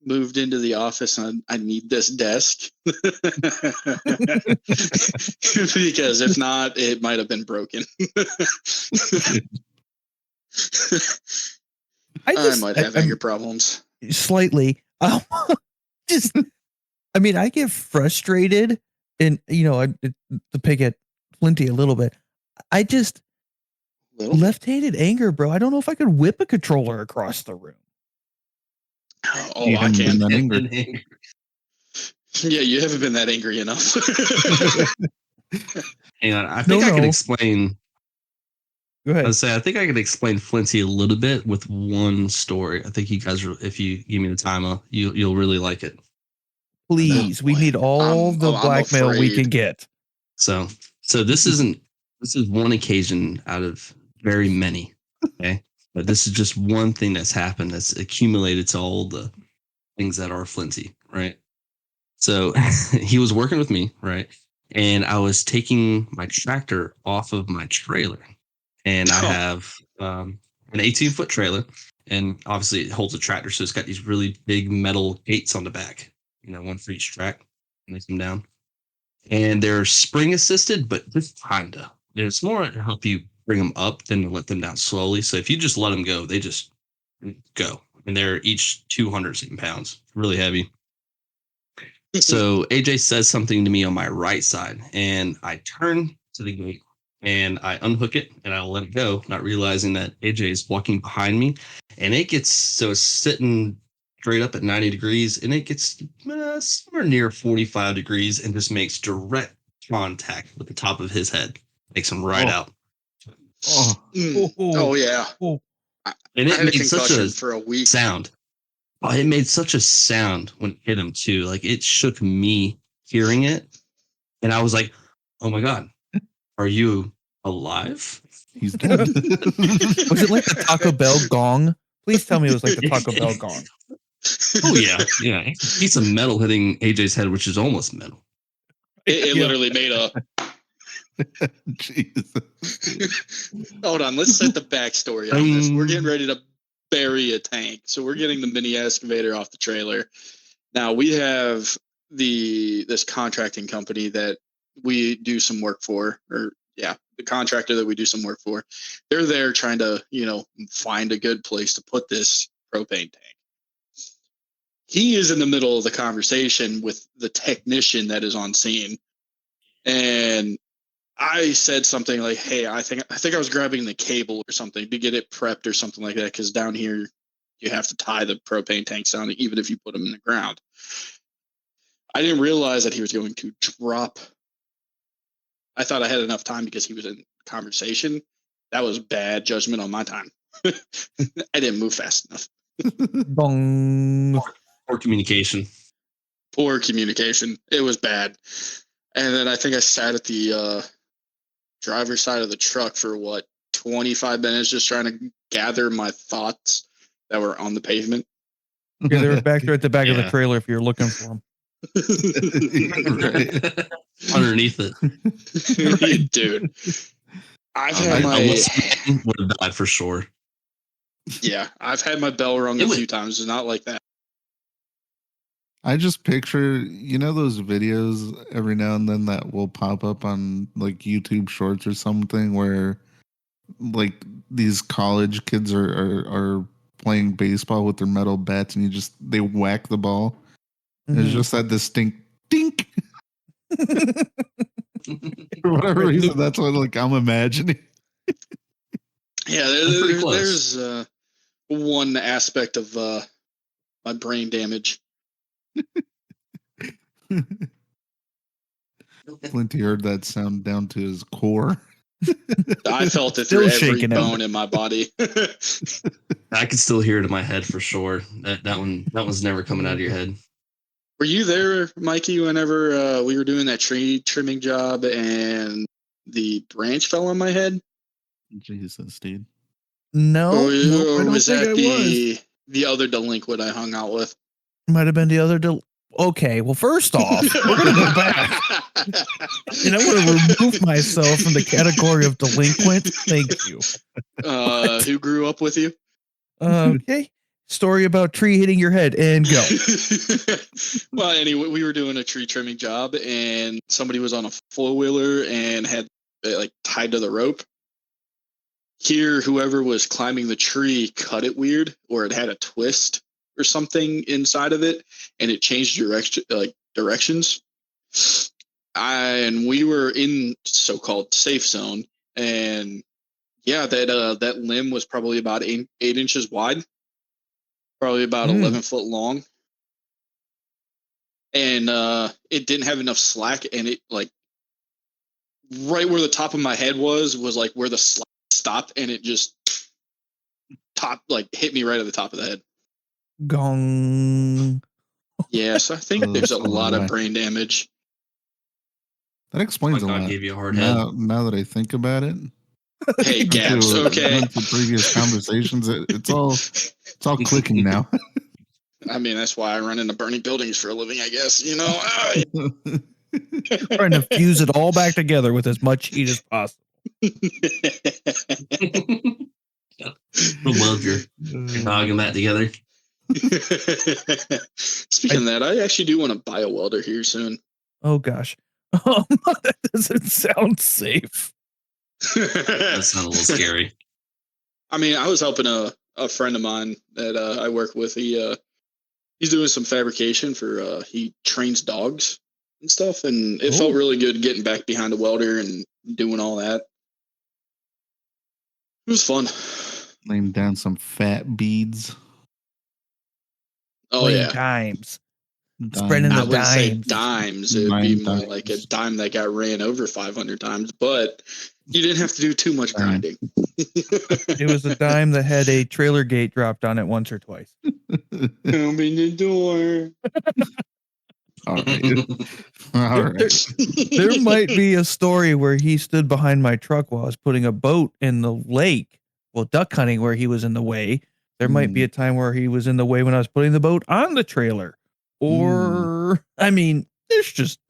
moved into the office and I need this desk. Because if not, it might have been broken. I might have anger problems. Slightly. I get frustrated, and to pick at Flinty a little bit, I just left-handed anger, bro. I don't know if I could whip a controller across the room. Oh, I can't. Yeah, you haven't been that angry enough. Hang on, I think I can explain Go ahead. I think I could explain Flinty a little bit with one story. I think you guys, if you give me the time, you'll really like it. Please, we need all the I'm blackmail we afraid. can get. So this is one occasion out of very many. Okay, but this is just one thing that's happened that's accumulated to all the things that are Flinty, right? So he was working with me, right? And I was taking my tractor off of my trailer, and I have an 18-foot trailer, and obviously it holds a tractor, so it's got these really big metal gates on the back, one for each track, and they come down. And they're spring assisted, but just kinda. It's more to help you bring them up than to let them down slowly. So if you just let them go, they just go, and they're each 200 pounds, really heavy. So AJ says something to me on my right side, and I turn to the gate and I unhook it and I'll let it go, not realizing that AJ is walking behind me, and it gets so it's sitting straight up at 90 degrees, and it gets somewhere near 45 degrees and just makes direct contact with the top of his head, makes him right out. Oh yeah. And it made such a for a week. sound. Oh, it made such a sound when it hit him too. Like it shook me hearing it. And I was like, oh my God, are you alive? He's dead. Was it like the Taco Bell gong? Please tell me it was like the Taco Bell gong. Oh yeah. Yeah. Piece of metal hitting AJ's head, which is almost metal. It literally made a Jesus. Hold on, let's set the backstory on this. We're getting ready to bury a tank. So we're getting the mini excavator off the trailer. Now we have this contracting company that we do some work for, the contractor that we do some work for. They're there trying to, find a good place to put this propane tank. He is in the middle of the conversation with the technician that is on scene. And I said something like, hey, I think I was grabbing the cable or something to get it prepped or something like that, because down here you have to tie the propane tanks down even if you put them in the ground. I didn't realize that he was going to drop. I thought I had enough time because he was in conversation. That was bad judgment on my time. I didn't move fast enough. Bong. Poor communication. Poor communication. It was bad. And then I think I sat at the driver's side of the truck for 25 minutes just trying to gather my thoughts that were on the pavement. Yeah, they were back there at the back of the trailer if you're looking for them. Underneath it. Right. Dude. I've had would have died for sure. Yeah, I've had my bell rung a few times. It's not like that. I just picture, those videos every now and then that will pop up on like YouTube Shorts or something where like these college kids are playing baseball with their metal bats and they whack the ball. Mm-hmm. It's just that distinct dink. For whatever reason, that's what I'm imagining. Yeah, there's one aspect of my brain damage. Flinty heard that sound down to his core. I felt it through every bone in my body. I can still hear it in my head for sure. That one's never coming out of your head. Were you there, Mikey, whenever we were doing that tree trimming job and the branch fell on my head? Jesus, dude. No, or was that the other delinquent I hung out with? Might have been the other Okay, well, first off, we're going to go back. And I want to remove myself from the category of delinquent. Thank you. Who grew up with you? Okay. Story about tree hitting your head and go. Well, anyway, we were doing a tree trimming job and somebody was on a four-wheeler and had it tied to the rope. Here, whoever was climbing the tree cut it weird, or it had a twist or something inside of it, and it changed directions. And we were in so-called safe zone, and yeah, that limb was probably about 8 inches wide, probably about 11 foot long, and it didn't have enough slack, and it right where the top of my head was where the slack stopped and it just hit me right at the top of the head. Gong. Yeah, so I think there's a lot of brain damage. That explains a God lot. gave you a hard head. Now that I think about it. Hey, Gabs, okay. To previous conversations, it's all clicking now. I mean, that's why I run into burning buildings for a living, I guess. You know, Trying to fuse it all back together with as much heat as possible. Weld your dog and that together. Speaking of that, I actually do want to buy a welder here soon. Oh gosh. Oh, that doesn't sound safe. That sounds a little scary. I mean, I was helping a friend of mine that I work with. He's doing some fabrication for he trains dogs and stuff, and it felt really good getting back behind a welder and doing all that. It was fun. Laying down some fat beads. Oh yeah, dimes. Spreading the I wouldn't say dimes. dimes. It would be more like a dime that got ran over 500 times, but you didn't have to do too much grinding. It was a dime that had a trailer gate dropped on it once or twice. Open the door. All right. There might be a story where he stood behind my truck while I was putting a boat in the lake. Well, duck hunting where he was in the way. There might be a time where he was in the way when I was putting the boat on the trailer. Or, I mean, there's just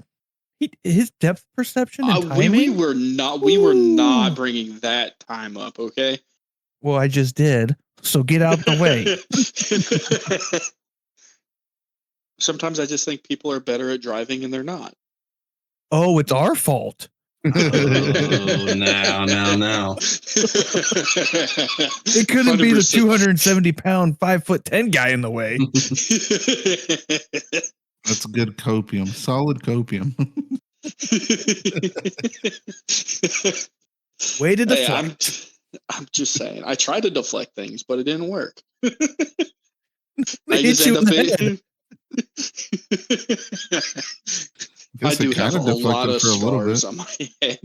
his depth perception and timing. We were not bringing that time up, okay? Well, I just did. So get out the way. Sometimes I just think people are better at driving and they're not. Oh, it's our fault. Oh, now. It couldn't 100%. Be the 270-pound, 5'10" guy in the way. That's good copium. Solid copium. Way to deflect. I'm just saying. I tried to deflect things, but it didn't work. I just end up I do have a lot of scars on my head.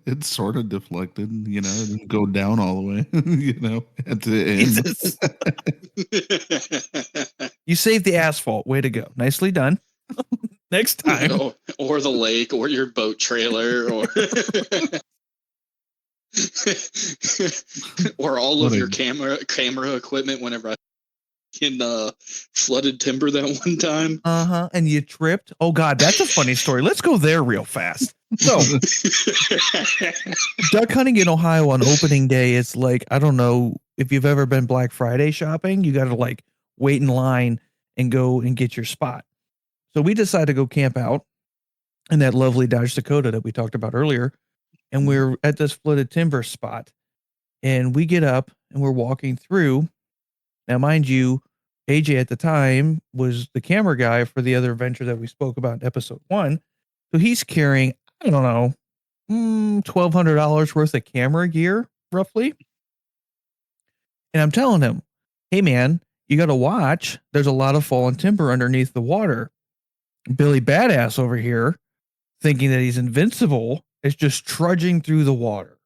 It's sort of deflected, you know, it didn't go down all the way, you know, at the end. You saved the asphalt. Way to go. Nicely done. Next time. Or the lake, or your boat trailer, or all of your camera equipment whenever I in flooded timber that one time. And you tripped. Oh God, that's a funny story. Let's go there real fast. So duck hunting in Ohio on opening day is like, I don't know if you've ever been Black Friday shopping, you got to like wait in line and go and get your spot. So we decided to go camp out in that lovely Dodge Dakota that we talked about earlier. And we're at this flooded timber spot, and we get up and we're walking through. Now, mind you, AJ at the time was the camera guy for the other adventure that we spoke about in episode 1. So he's carrying, I don't know, $1,200 worth of camera gear, roughly. And I'm telling him, hey, man, you got to watch. There's a lot of fallen timber underneath the water. Billy Badass over here, thinking that he's invincible, is just trudging through the water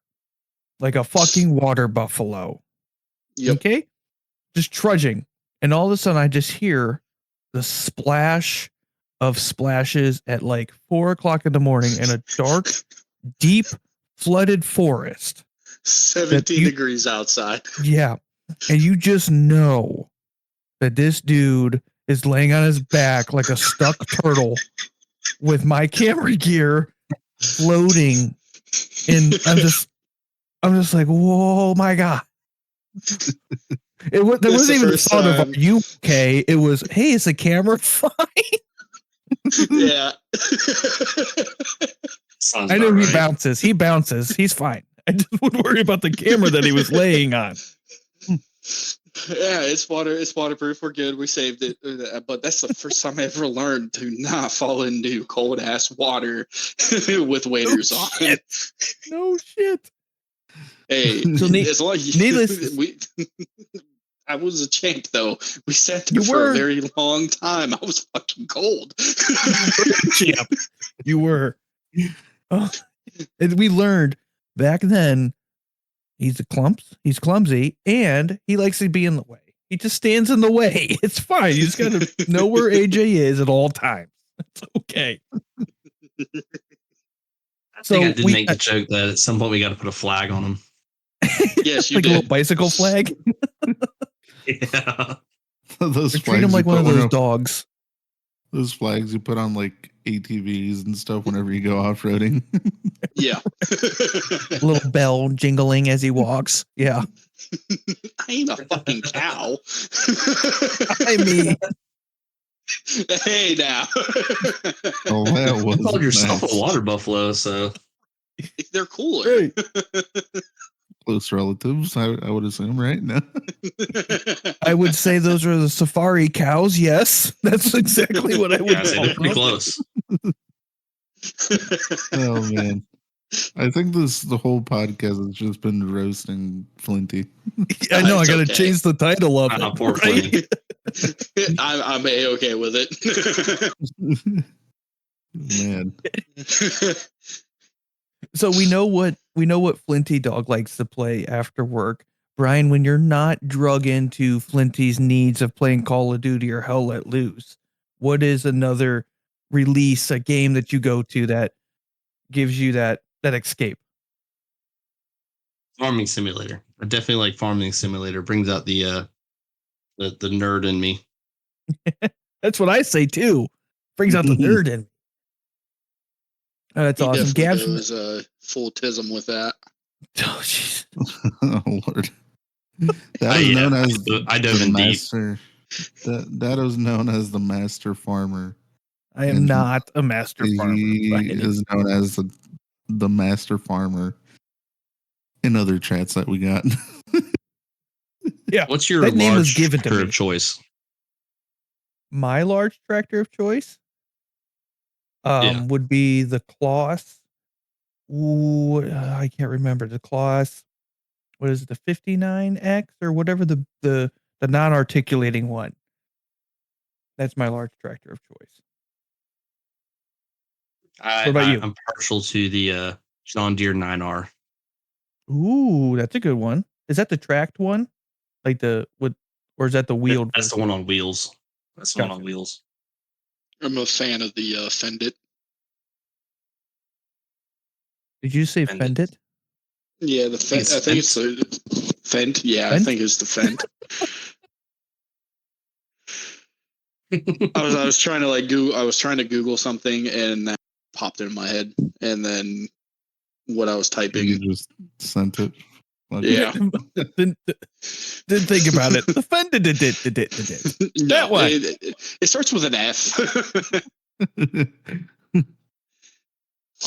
like a fucking water buffalo. Yep. Okay? Just trudging. And all of a sudden I just hear the splash of splashes at like 4:00 in the morning in a dark, deep, flooded forest. 17 degrees outside. Yeah. And you just know that this dude is laying on his back like a stuck turtle with my camera gear floating. And I'm just like, whoa, my God. There wasn't even a thought of, are you okay? It was, hey, is the camera fine? Yeah. I know he bounces. He bounces. He's fine. I just would worry about the camera that he was laying on. Yeah, it's waterproof. We're good. We saved it. But that's the first time I ever learned to not fall into cold ass water with waders on. No shit. Hey, so as long as I was a champ though. We sat there for a very long time. I was fucking cold. Champ. You were. Oh, and we learned back then, he's clumsy, and he likes to be in the way. He just stands in the way. It's fine. You just got to know where AJ is at all times. It's okay. I think I did make the joke that at some point we got to put a flag on him. Yes, you like did. A little bicycle flag. Yeah. Those treat him like one of those dogs. Those flags you put on like ATVs and stuff whenever you go off-roading. Yeah. A little bell jingling as he walks. Yeah. I ain't a fucking cow. I mean, hey now. Oh, that was You called yourself nice. a water buffalo, so They're cooler. Hey. Close relatives, I would assume, right? No. I would say those are the safari cows. Yes, that's exactly what I would yeah, call they're pretty them. close. Oh man, I think the whole podcast has just been roasting Flinty. I know. I It's got to okay. change the title of it. Poor Flinty. I'm A-okay with it. Man, So we know what Flinty Dog likes to play after work. Brian, when you're not drug into Flinty's needs of playing Call of Duty or Hell Let Loose, what is another release, a game that you go to that gives you that escape? Farming Simulator. I definitely like Farming Simulator. Brings out the nerd in me. That's what I say too. Brings out the nerd in me. Oh, that's he awesome. definitely Gabs goes full tism with that. Oh, jeez. oh Lord, that is known as I dove the in deep. master. That is known as the master farmer. I am not a master farmer. He is known as the master farmer in other chats that we got. Yeah. What's your that name was large given to tractor me. of choice? My large tractor of choice would be the Kloss. Ooh, I can't remember the Kloss. What is it, the 59X or whatever the non-articulating one? That's my large tractor of choice. What about you? I'm partial to the John Deere 9R. Ooh, that's a good one. Is that the tracked one? Like or is that the wheeled? That's the one on wheels. That's the one on wheels. I'm a fan of the Fendit. Did you say Fendit? Yeah, the Fent. I think it's the Fent. Yeah, I think it's the Fent. I was trying to Google something and that popped in my head, and then what I was typing. You just sent it. Yeah. Didn't think about it. The Fendit did. No, that one. It starts with an F.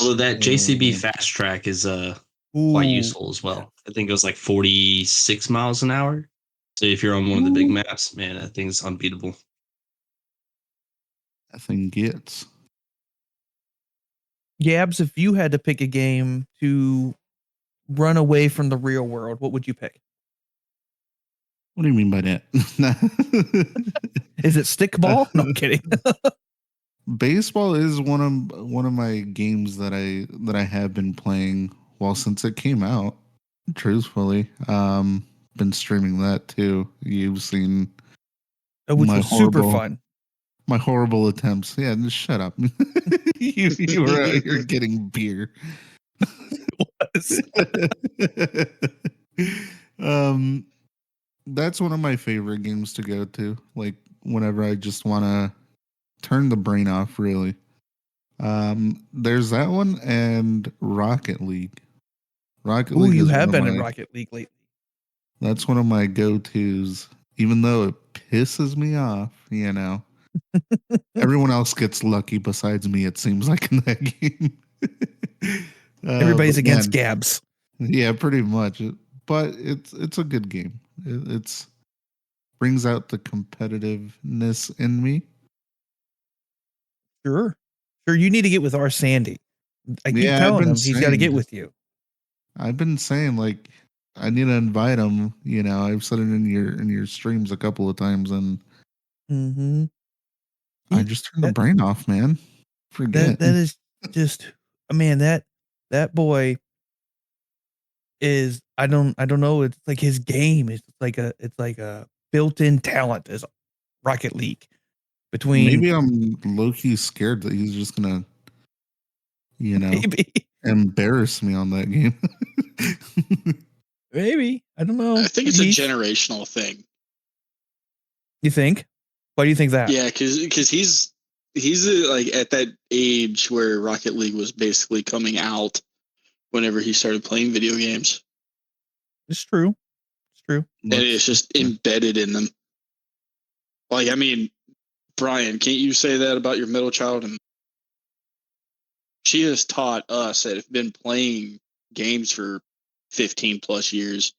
Although that JCB Fast Track is quite useful as well. I think it goes like 46 miles an hour. So if you're on one of the big maps, man, that thing's unbeatable. That thing gets. Gabs, if you had to pick a game to run away from the real world, what would you pick? What do you mean by that? Is it stickball? No, I'm kidding. Baseball is one of my games that I have been playing since it came out. Truthfully, been streaming that too. You've seen which was super fun. My horrible attempts. Yeah, just shut up. you were out here getting beer. That's one of my favorite games to go to. Like whenever I just want to turn the brain off, really. There's that one and Rocket League. Rocket League. You have been in Rocket League lately. That's one of my go-tos, even though it pisses me off, you know. Everyone else gets lucky besides me, it seems like, in that game. Everybody's against Gabs. Yeah, pretty much. But it's a good game. It's brings out the competitiveness in me. Sure. You need to get with our Sandy. I keep telling him he's got to get with you. I've been saying, like, I need to invite him. You know, I've said it in your streams a couple of times, and I just turn the brain off, man. Forget that is just, man. That boy is I don't know. It's like his game is like a built-in talent as Rocket League. Between Maybe I'm low-key scared that he's just gonna, maybe embarrass me on that game. maybe I don't know. I think it's a generational thing. You think? Why do you think that? Yeah, because he's like at that age where Rocket League was basically coming out whenever he started playing video games. It's true. It's true. And it's just embedded in them. Like, I mean, Brian, can't you say that about your middle child? And she has taught us that have been playing games for 15 plus years.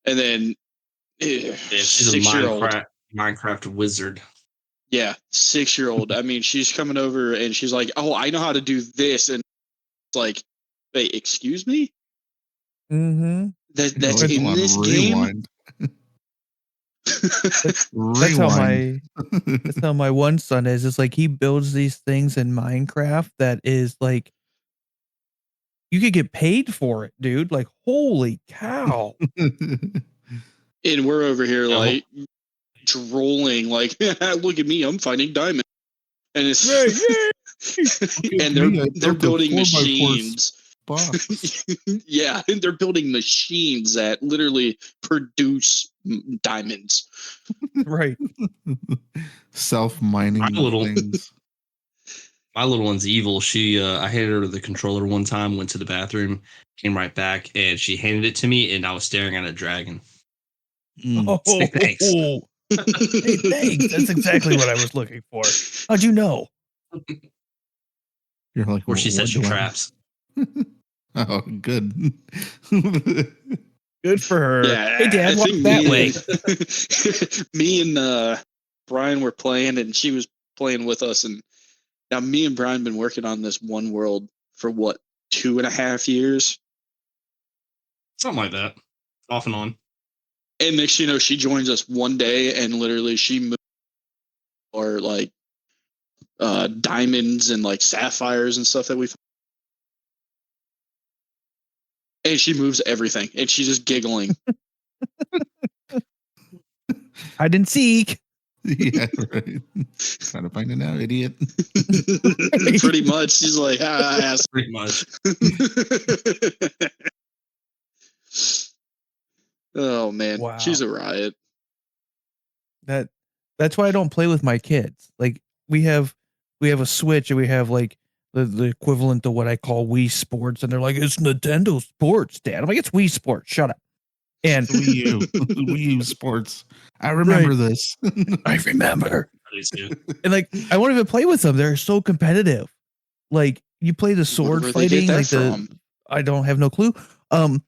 And then she's a Minecraft wizard. Yeah, 6-year-old. I mean, she's coming over and she's like, "Oh, I know how to do this," and it's like, "Wait, excuse me? Mm-hmm. That's in this game." That's how my one son is. It's like he builds these things in Minecraft that is like you could get paid for it, dude. Like, holy cow! And we're over here like drooling, like, "Look at me, I'm finding diamonds," and it's and they're building machines. Yeah, and they're building machines that literally produce diamonds. Right. Self-mining things. My little one's evil. She, I handed her the controller one time, went to the bathroom, came right back, and she handed it to me, and I was staring at a dragon. Say thanks. Hey, thanks. That's exactly what I was looking for. How'd you know? You're like, or she sets traps. Oh, good. Good for her. Yeah, hey, Dad, walk that way. Me and Brian were playing, and she was playing with us. And now me and Brian been working on this one world for what, 2.5 years? Something like that. Off and on. And next, she joins us one day, and literally she moves or like diamonds and like sapphires and stuff that we. And she moves everything, and she's just giggling. Hide and seek. Yeah, right. Trying to find it now, idiot. Pretty much. She's like, ass. Pretty much. Oh man, wow. She's a riot. That's why I don't play with my kids. Like we have a Switch, and we have like the equivalent to what I call Wii Sports, and they're like, "It's Nintendo Sports, Dad." I'm like, "It's Wii Sports. Shut up." And Wii U Sports. I remember this. I remember. And like, I won't even play with them. They're so competitive. Like you play the sword fighting, like I don't have no clue. I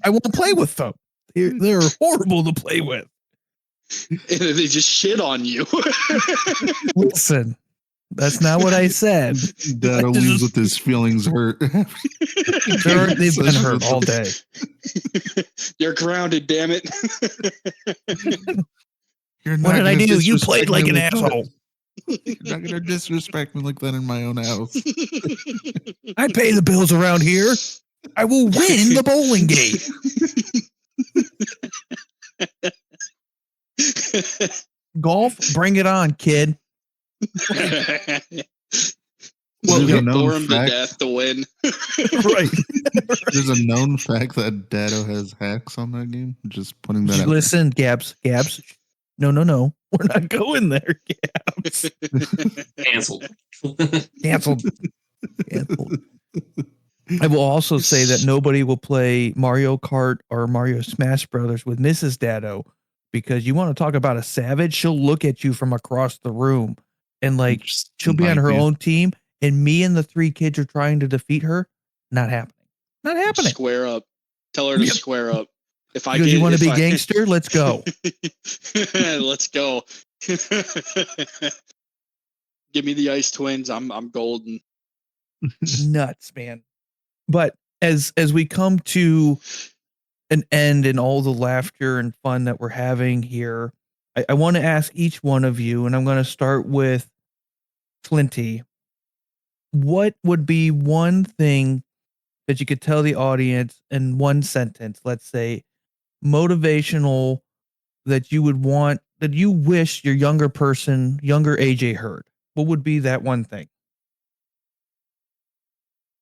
won't play with them. They're horrible to play with. And they just shit on you. Listen, that's not what I said. Dado leaves with his feelings hurt. They've been hurt all day. You're grounded, damn it. What did I do? You played like an asshole. You're not going to disrespect me like that in my own house. I pay the bills around here. I will win the bowling game. Golf, bring it on, kid. Well, you bore him to death to win. Right. There's a known fact that Dado has hacks on that game. Just putting that out. Listen, Gabs. No. We're not going there, Gabs. Canceled. I will also say that nobody will play Mario Kart or Mario Smash Brothers with Mrs. Dado, because you want to talk about a savage. She'll look at you from across the room, and like she'll be on her own team, and me and the 3 kids are trying to defeat her. Not happening. Not happening. Square up. Tell her to square up. If I you want to be gangster, let's go. Let's go. Give me the Ice Twins. I'm golden. Nuts, man. But as we come to an end in all the laughter and fun that we're having here, I want to ask each one of you, and I'm going to start with Flinty. What would be one thing that you could tell the audience in one sentence, let's say motivational, that you would want, that you wish your younger AJ heard, what would be that one thing?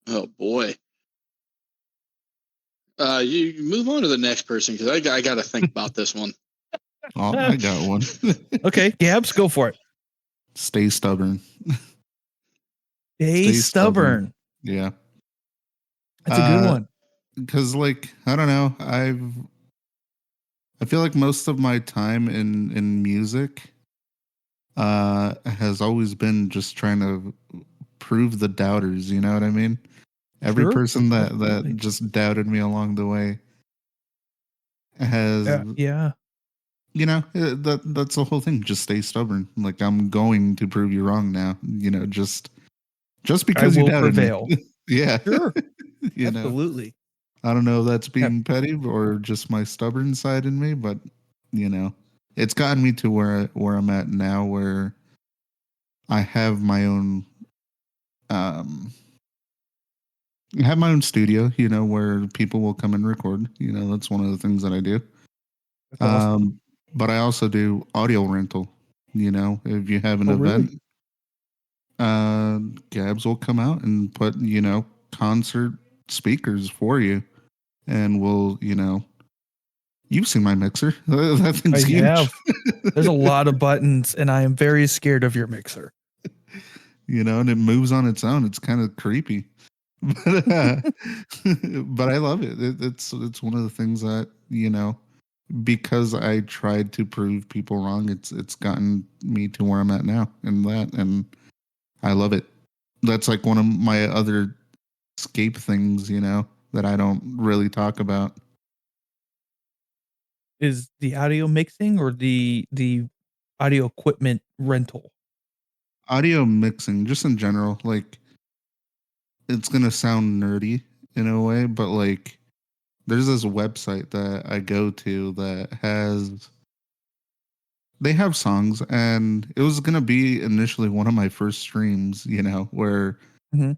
Oh boy. You move on to the next person because I got to think about this one. Oh, I got one. Okay, Gabs, go for it. Stay stubborn. Stay stubborn. Yeah. That's a good one. Because, like, I don't know. I feel like most of my time in music has always been just trying to prove the doubters. You know what I mean? Every Sure, person that absolutely. just doubted me along the way has, Yeah. you know, that's the whole thing. Just stay stubborn. Like, I'm going to prove you wrong now. You know, just because I you will doubted prevail. me. Yeah. Sure. You know, Absolutely. I don't know if that's being petty or just my stubborn side in me, but you know, it's gotten me to where I'm at now, where I have my own I have my own studio, you know, where people will come and record. You know, that's one of the things that I do. That's awesome. But I also do audio rental. You know, if you have an Oh, really? event, Gabs will come out and put, you know, concert speakers for you, and we'll, you know, you've seen my mixer. That thing's I huge. have. There's a lot of buttons, and I am very scared of your mixer. You know, and it moves on its own. It's kind of creepy, but but I love it. It's one of the things that, you know, because I tried to prove people wrong. It's gotten me to where I'm at now, and I love it. That's like one of my other escape things, you know, that I don't really talk about. Is the audio mixing or the audio equipment rental? Audio mixing, just in general, like, it's gonna sound nerdy in a way, but like, there's this website that I go to that they have songs, and it was gonna be initially one of my first streams, you know, where Mhm.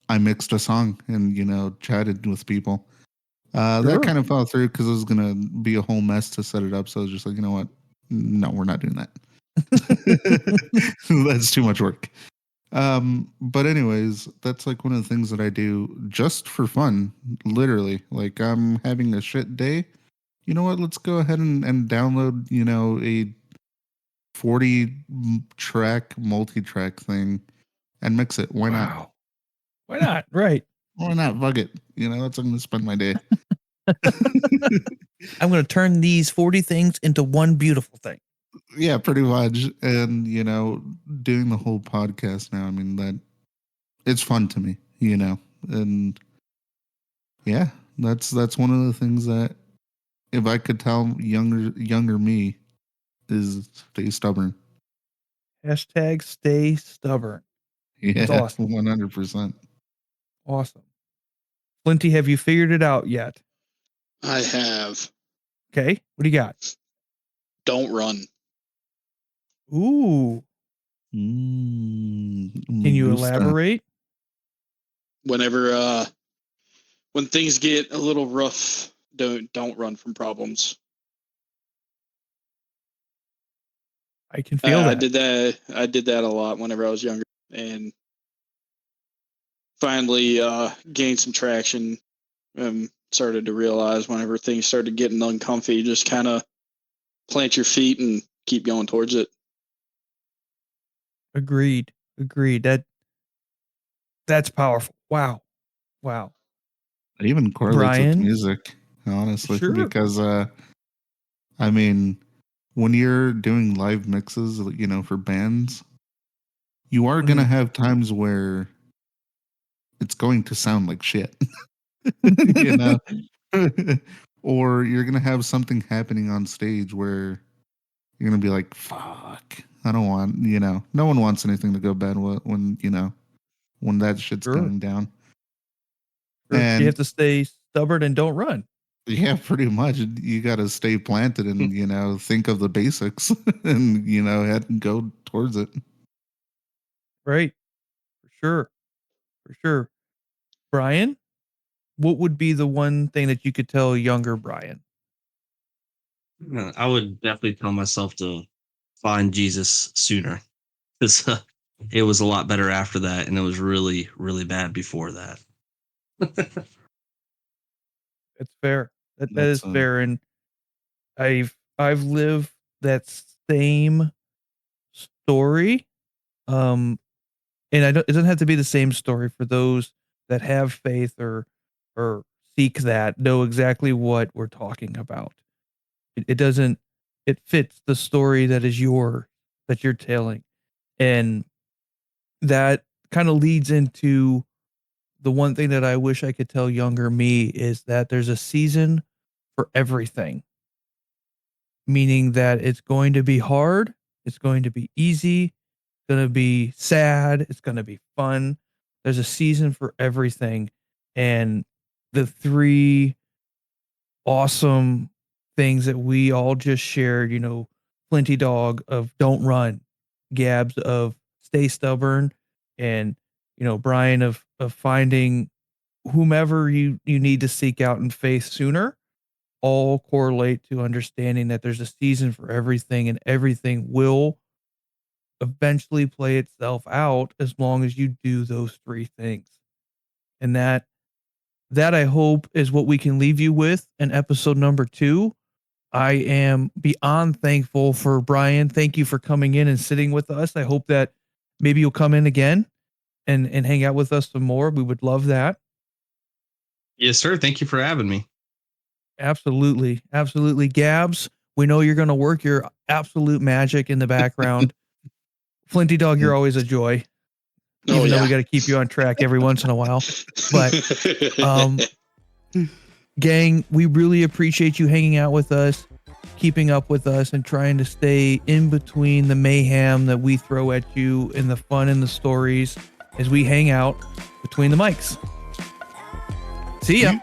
I mixed a song and, you know, chatted with people. That Sure. kind of fell through because it was gonna be a whole mess to set it up. So I was just like, you know what? No, we're not doing that. That's too much work. But anyways, that's like one of the things that I do just for fun. Literally, like, I'm having a shit day. You know what? Let's go ahead and download, you know, a 40 track multi-track thing and mix it. Why not? Wow. Why not? Right. Why not? Bug it. You know, that's how I'm gonna spend my day. I'm going to turn these 40 things into one beautiful thing. Yeah, pretty much. And, you know, doing the whole podcast now, I mean, that it's fun to me, you know. And yeah, that's one of the things that, if I could tell younger me, is stay stubborn. Hashtag stay stubborn. Yeah, That's awesome. 100%. Awesome. Flinty, have you figured it out yet? I have. Okay. What do you got? Don't run. Ooh. Me Can you gusta. elaborate? Whenever when things get a little rough, don't run from problems. I can feel that. I did that a lot whenever I was younger, and finally gained some traction. Started to realize whenever things started getting uncomfy, just kind of plant your feet and keep going towards it. Agreed. That's powerful. Wow. It even correlates with Brian? music, honestly, Sure. because I mean, when you're doing live mixes, you know, for bands, you are gonna have times where it's going to sound like shit, you know, or you're gonna have something happening on stage where you're gonna be like, "Fuck, I don't want," you know, no one wants anything to go bad when you know, when that shit's Sure. going down. Sure. You And have to stay stubborn and don't run. yeah, pretty much. You got to stay planted and, you know, think of the basics and, you know, head and go towards it. Right. For sure. Brian, what would be the one thing that you could tell younger Brian? I would definitely tell myself to find Jesus sooner, because it was a lot better after that, and it was really, really bad before that. It's fair. That is That's fair, and I've lived that same story. And it doesn't have to be the same story. For those that have faith or seek that, know exactly what we're talking about. It doesn't. It fits the story that you're telling, and that kind of leads into the one thing that I wish I could tell younger me is that there's a season for everything. Meaning that it's going to be hard, it's going to be easy, it's going to be sad, it's going to be fun. There's a season for everything. And the three awesome things that we all just shared, Flinty Dog of don't run, Gabs of stay stubborn, and Brian of finding whomever you need to seek out and face sooner, all correlate to understanding that there's a season for everything, and everything will eventually play itself out as long as you do those three things. And that I hope is what we can leave you with in episode number 2. I am beyond thankful for Brian. Thank you for coming in and sitting with us. I hope that maybe you'll come in again and hang out with us some more. We would love that. Yes, sir. Thank you for having me. Absolutely. Absolutely. Gabs, we know you're going to work your absolute magic in the background. Flinty Dog, you're always a joy. Even though we got to keep you on track every once in a while. But, gang, we really appreciate you hanging out with us, keeping up with us, and trying to stay in between the mayhem that we throw at you and the fun and the stories as we hang out between the mics. See ya.